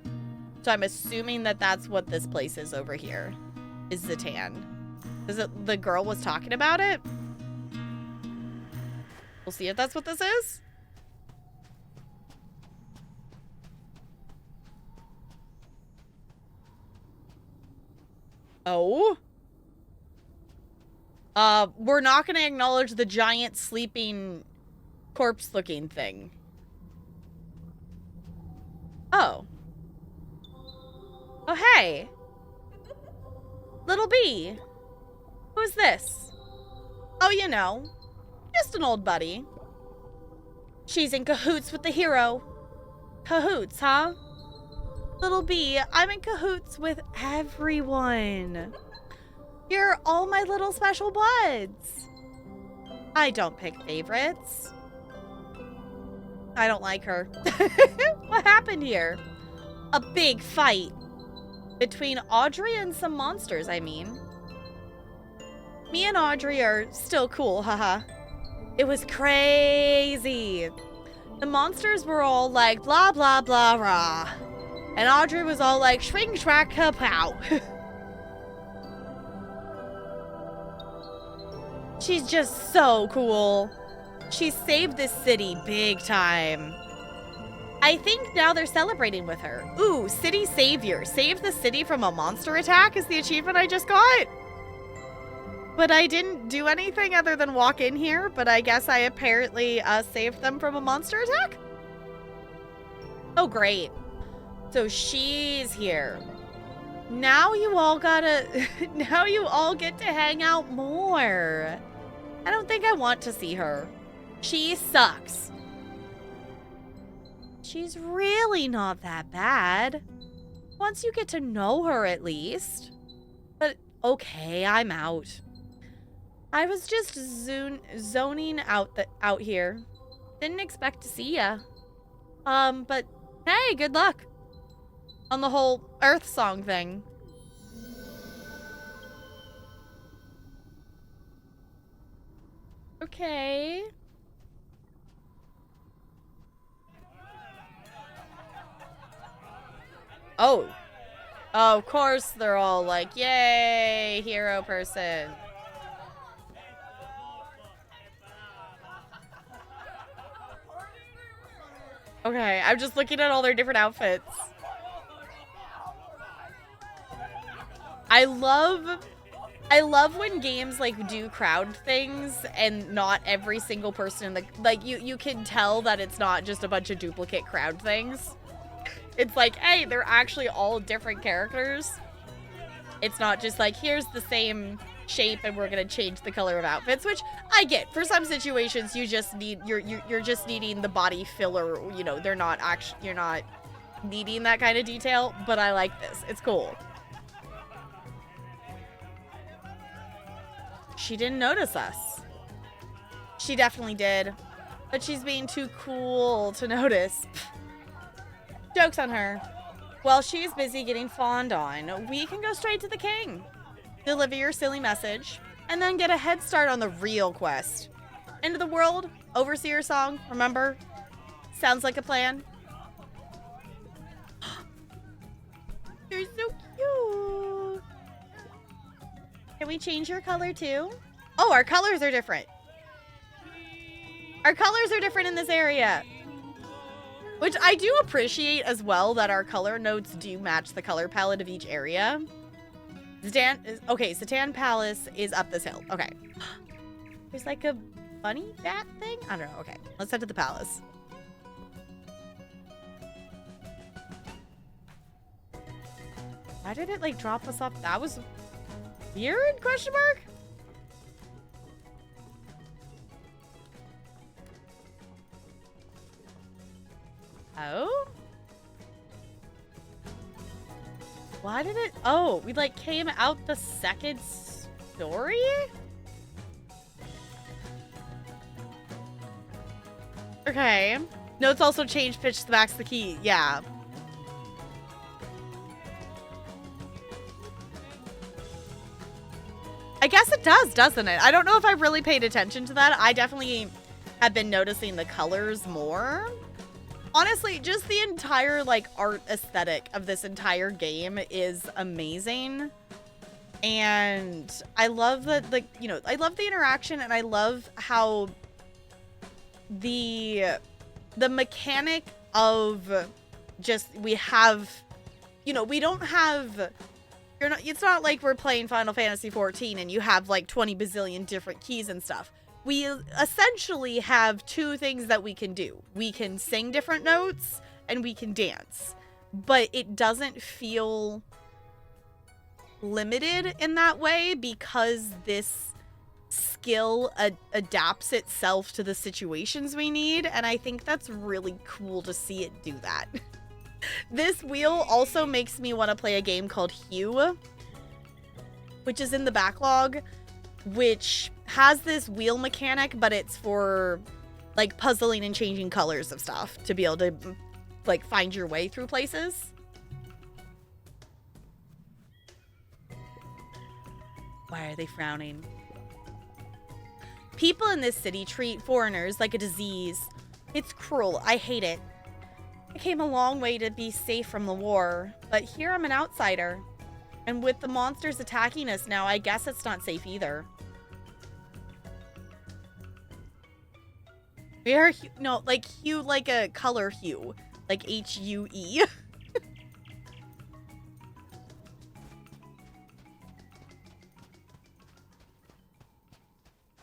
So I'm assuming that that's what this place is over here. Is Zatan. The girl was talking about it? We'll see if that's what this is. Oh? We're not going to acknowledge the giant sleeping corpse-looking thing. Oh. Oh, hey. Little bee. Who's this? Oh, you know, just an old buddy. She's in cahoots with the hero. Cahoots, huh? Little bee, I'm in cahoots with everyone. You're all my little special buds. I don't pick favorites. I don't like her. What happened here? A big fight. Between Audrey and some monsters, I mean. Me and Audrey are still cool, haha. It was crazy. The monsters were all like, blah, blah, blah, rah. And Audrey was all like, shrink, track, kapow. She's just so cool. She saved this city big time. I think now they're celebrating with her. Ooh, city savior. Save the city from a monster attack is the achievement I just got. But I didn't do anything other than walk in here, but I guess I apparently saved them from a monster attack? Oh, great. So she's here. Now you all gotta... now you all get to hang out more. I don't think I want to see her. She sucks. She's really not that bad. Once you get to know her, at least. But, okay, I'm out. I was just zoning out here. Didn't expect to see ya. But, hey, good luck. On the whole Earth song thing. Okay. Oh. Oh, of course they're all like, yay, hero person. Okay, I'm just looking at all their different outfits. I love when games like do crowd things and not every single person in the like you can tell that it's not just a bunch of duplicate crowd things. It's like, hey, they're actually all different characters. It's not just like, here's the same shape and we're gonna change the color of outfits, which I get. For some situations, you just need you're just needing the body filler. You know, they're not actually you're not needing that kind of detail. But I like this. It's cool. She didn't notice us. She definitely did, but she's being too cool to notice. Joke's on her. While she's busy getting fawned on, we can go straight to the king. Deliver your silly message, and then get a head start on the real quest. End of the world, overseer song, remember? Sounds like a plan. You're so cute. Can we change your color too? Oh, our colors are different. Our colors are different in this area. Which I do appreciate as well, that our color notes do match the color palette of each area. Satan Palace is up this hill. Okay. There's like a bunny bat thing? I don't know. Okay, let's head to the palace. Why did it like drop us off? That was weird, question mark? Oh? Why did it? Oh, we like came out the second story? Okay. Notes also change pitch smacks the key. Yeah. I guess it does, doesn't it? I don't know if I really paid attention to that. I definitely have been noticing the colors more. Honestly, just the entire like art aesthetic of this entire game is amazing. And I love the I love the interaction, and I love how the mechanic of just we have, we don't have, it's not like we're playing Final Fantasy 14 and you have like 20 bazillion different keys and stuff. We essentially have two things that we can do. We can sing different notes and we can dance, but it doesn't feel limited in that way because this skill adapts itself to the situations we need, and I think that's really cool to see it do that. This wheel also makes me want to play a game called Hiya, which is in the backlog, which has this wheel mechanic, but it's for like puzzling and changing colors of stuff to be able to like find your way through places. Why are they frowning? People in this city treat foreigners like a disease. It's cruel. I hate it. I came a long way to be safe from the war, but here I'm an outsider. And with the monsters attacking us now, I guess it's not safe either. We are, no, like hue, like a color hue. Like H-U-E.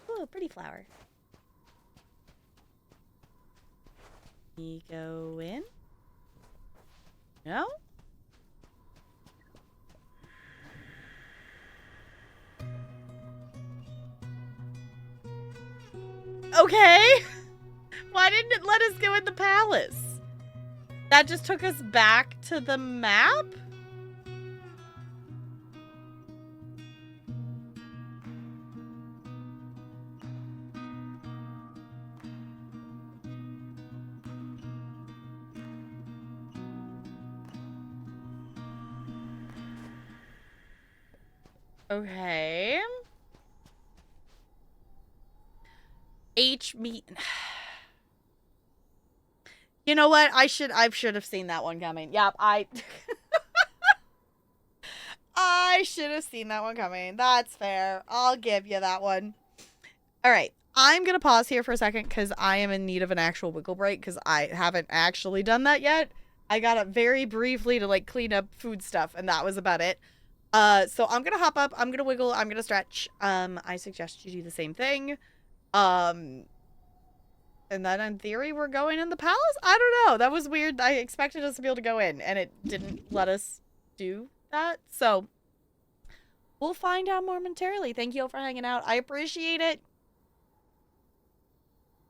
Ooh, pretty flower. We go in? No? Okay. Why didn't it let us go in the palace? That just took us back to the map? Okay. Me. You know what? I should have seen that one coming. Yep, I should have seen that one coming. That's fair. I'll give you that one. All right. I'm going to pause here for a second because I am in need of an actual wiggle break because I haven't actually done that yet. I got up very briefly to like clean up food stuff and that was about it. So I'm going to hop up. I'm going to wiggle. I'm going to stretch. I suggest you do the same thing. And then in theory, we're going in the palace? I don't know. That was weird. I expected us to be able to go in, and it didn't let us do that. So, we'll find out momentarily. Thank you all for hanging out. I appreciate it.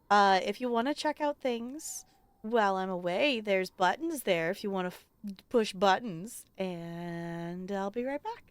If you want to check out things while I'm away, there's buttons there if you want to push buttons. And I'll be right back.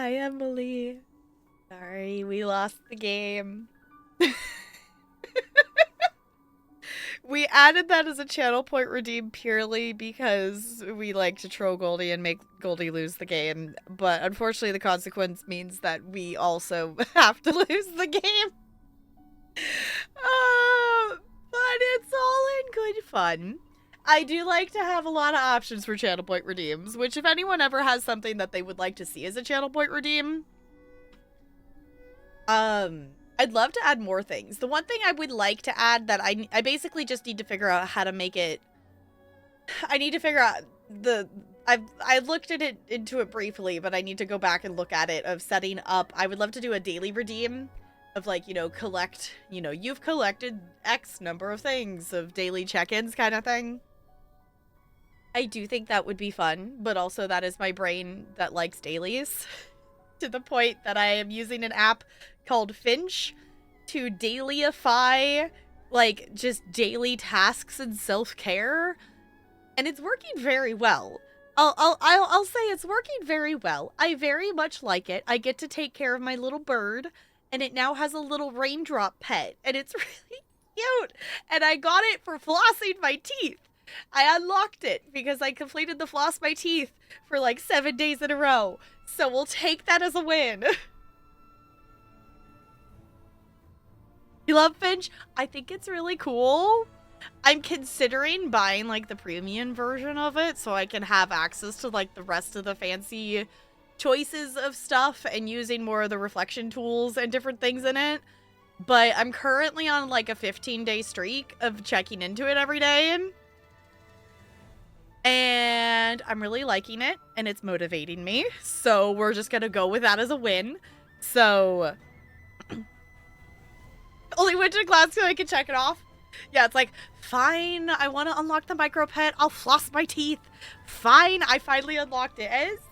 Hi, Emily. Sorry, we lost the game. We added that as a channel point redeem purely because we like to troll Goldie and make Goldie lose the game. But unfortunately, the consequence means that we also have to lose the game. But it's all in good fun. I do like to have a lot of options for channel point redeems, which if anyone ever has something that they would like to see as a channel point redeem, I'd love to add more things. The one thing I would like to add that I basically just need to figure out how to make it. I need to figure out I looked at it into it briefly, but I need to go back and look at it of setting up. I would love to do a daily redeem of like, collect, you've collected X number of things of daily check-ins kind of thing. I do think that would be fun, but also that is my brain that likes dailies to the point that I am using an app called Finch to dailyify like just daily tasks and self-care, and it's working very well. I'll say it's working very well. I very much like it. I get to take care of my little bird, and it now has a little raindrop pet, and it's really cute. And I got it for flossing my teeth. I unlocked it because I completed the floss my teeth for like 7 days in a row. So we'll take that as a win. You love Finch? I think it's really cool. I'm considering buying like the premium version of it so I can have access to like the rest of the fancy choices of stuff and using more of the reflection tools and different things in it. But I'm currently on like a 15-day streak of checking into it every day. And I'm really liking it, and it's motivating me. So we're just gonna go with that as a win. So only went to class so I can check it off. Yeah, it's like, fine, I want to unlock the micro pet. I'll floss my teeth. Fine, I finally unlocked it. It's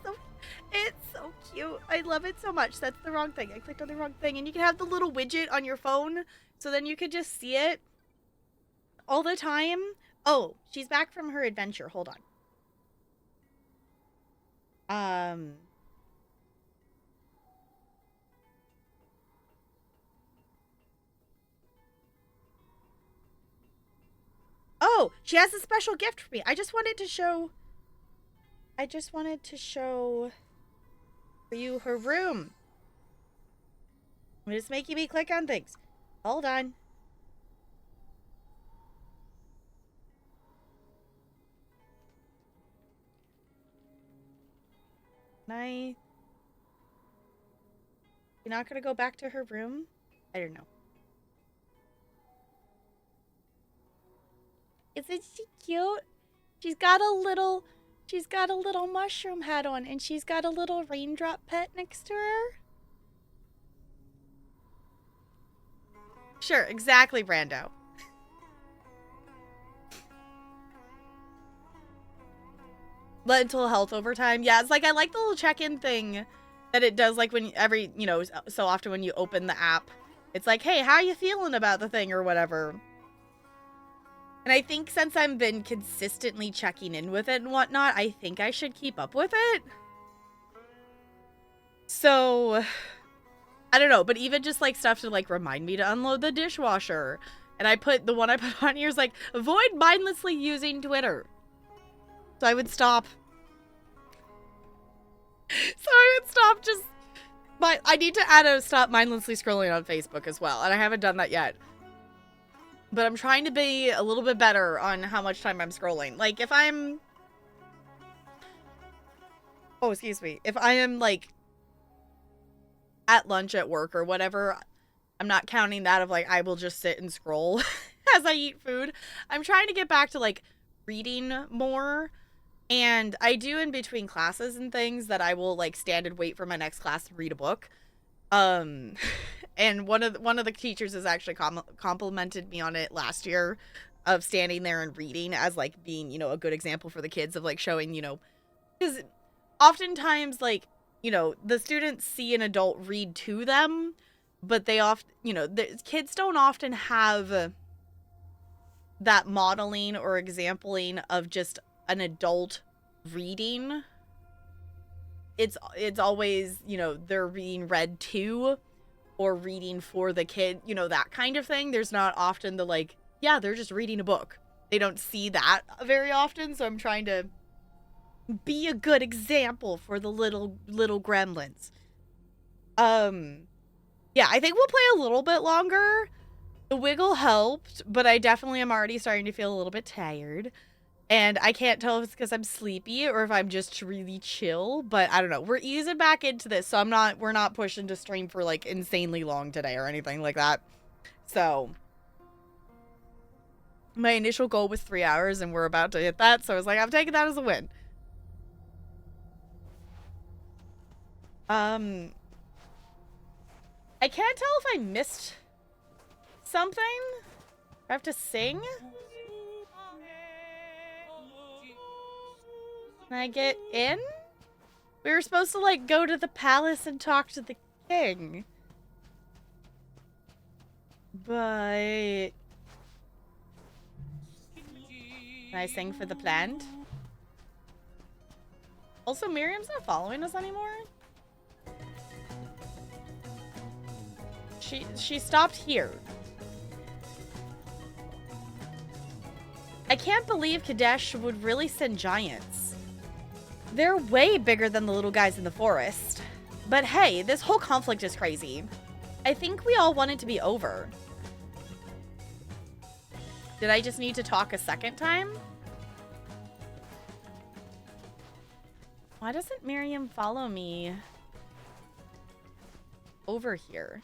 so cute. I love it so much. That's the wrong thing. I clicked on the wrong thing. And you can have the little widget on your phone, so then you could just see it all the time. Oh, she's back from her adventure. Hold on. Oh, she has a special gift for me. I just wanted to show for you her room. It's making me click on things. Hold on. You're not gonna go back to her room? I don't know. Isn't she cute? She's got a little mushroom hat on, and she's got a little raindrop pet next to her. Sure, exactly, Brando. Mental health overtime. Yeah, it's like I like the little check-in thing that it does, like when so often when you open the app, it's like, hey, how you feeling about the thing or whatever. And I think since I've been consistently checking in with it and whatnot, I think I should keep up with it. So, I don't know, but even just like stuff to like remind me to unload the dishwasher. And the one I put on here is like, avoid mindlessly using Twitter. So I would stop. I need to add a stop mindlessly scrolling on Facebook as well. And I haven't done that yet. But I'm trying to be a little bit better on how much time I'm scrolling. Like, if I'm... Oh, excuse me. If I am, like, at lunch at work or whatever, I'm not counting that of, like, I will just sit and scroll as I eat food. I'm trying to get back to, like, reading more. And I do in between classes and things that I will, like, stand and wait for my next class to read a book. And one of the teachers has actually complimented me on it last year of standing there and reading as like being, a good example for the kids of like showing, because oftentimes like, the students see an adult read to them, but they often, the kids don't often have that modeling or exempling of just an adult reading. it's always, you know, they're being read to or reading for the kid, you know, that kind of thing. There's not often the like, yeah, they're just reading a book. They don't see that very often, so I'm trying to be a good example for the little gremlins. Yeah, I think we'll play a little bit longer. The wiggle helped, but I definitely am already starting to feel a little bit tired. And I can't tell if it's because I'm sleepy or if I'm just really chill, but I don't know. We're easing back into this, so we're not pushing to stream for like insanely long today or anything like that. So my initial goal was 3 hours and we're about to hit that, so I was like, I'm taking that as a win. I can't tell if I missed something. I have to sing. Can I get in? We were supposed to, like, go to the palace and talk to the king. But... Can I sing for the plant? Also, Miriam's not following us anymore. She stopped here. I can't believe Kadesh would really send giants. They're way bigger than the little guys in the forest. But hey, this whole conflict is crazy. I think we all want it to be over. Did I just need to talk a second time? Why doesn't Miriam follow me over here?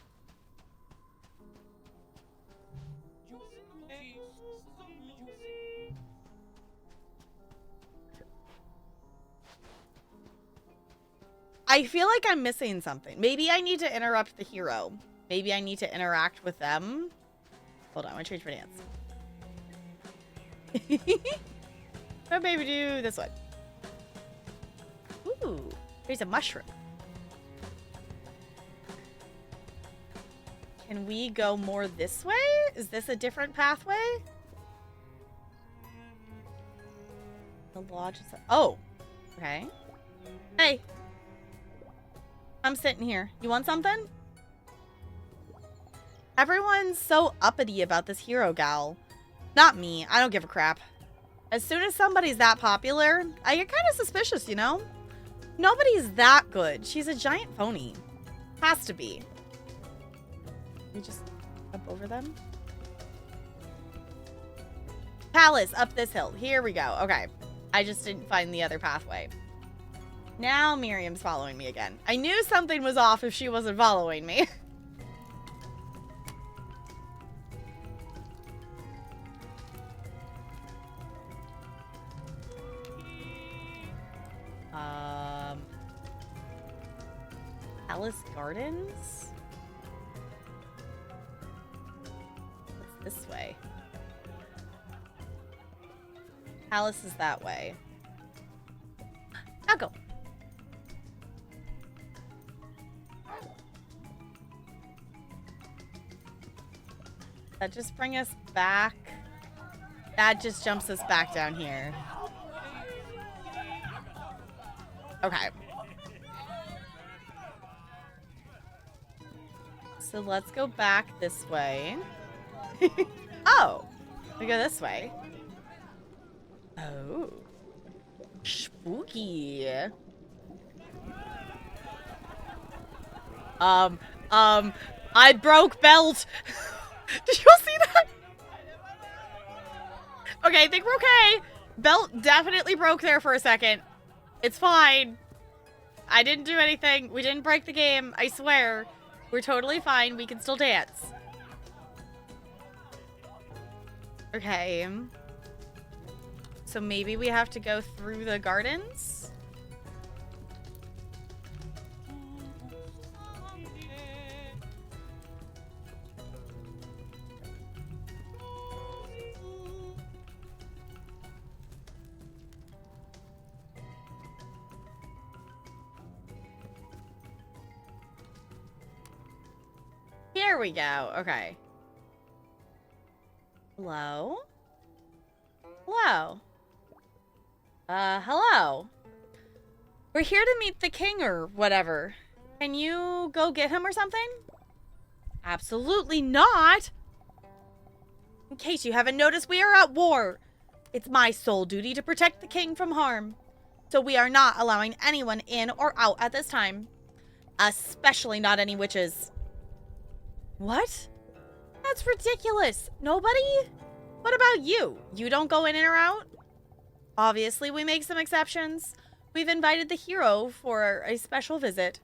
I feel like I'm missing something. Maybe I need to interrupt the hero. Maybe I need to interact with them. Hold on, I want to change my dance. What maybe do this one? Ooh, there's a mushroom. Can we go more this way? Is this a different pathway? The lodge is... Oh, okay. Hey. I'm sitting here. You want something? Everyone's so uppity about this hero gal. Not me. I don't give a crap. As soon as somebody's that popular, I get kind of suspicious, you know? Nobody's that good. She's a giant phony. Has to be. We just up over them? Palace, up this hill. Here we go. Okay. I just didn't find the other pathway. Now Miriam's following me again. I knew something was off if she wasn't following me. Palace Gardens? What's this way? Palace is that way. I'll go. That just bring us back. That just jumps us back down here. Okay. So let's go back this way. Oh, we go this way. Oh, spooky. I broke belt. Did you all see that? Okay, I think we're okay. Belt definitely broke there for a second. It's fine. I didn't do anything. We didn't break the game. I swear. We're totally fine. We can still dance. Okay. So maybe we have to go through the gardens? Here we go. Okay. Hello? Hello? Hello? We're here to meet the king or whatever. Can you go get him or something? Absolutely not. In case you haven't noticed, we are at war. It's my sole duty to protect the king from harm. So we are not allowing anyone in or out at this time. Especially not any witches. What? That's ridiculous. Nobody? What about you? You don't go in or out? Obviously, we make some exceptions. We've invited the hero for a special visit.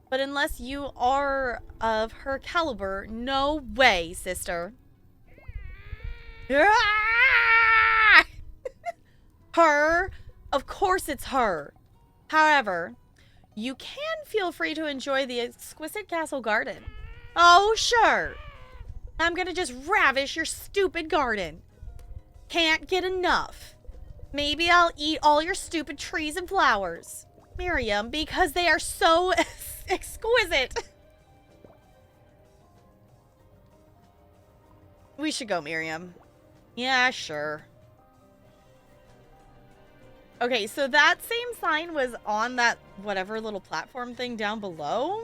But unless you are of her caliber, no way, sister. Her? Of course it's her. However, you can feel free to enjoy the exquisite castle garden. Oh, sure. I'm gonna just ravish your stupid garden. Can't get enough. Maybe I'll eat all your stupid trees and flowers. Miriam, because they are so exquisite. We should go, Miriam. Yeah, sure. Okay, so that same sign was on that whatever little platform thing down below.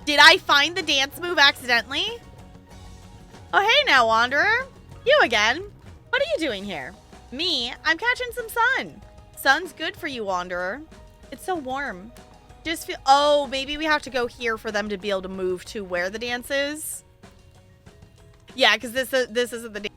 Did I find the dance move accidentally? Oh, hey now, Wanderer. You again. What are you doing here? Me? I'm catching some sun. Sun's good for you, Wanderer. It's so warm. Just feel... Oh, maybe we have to go here for them to be able to move to where the dance is. Yeah, because this isn't the dance.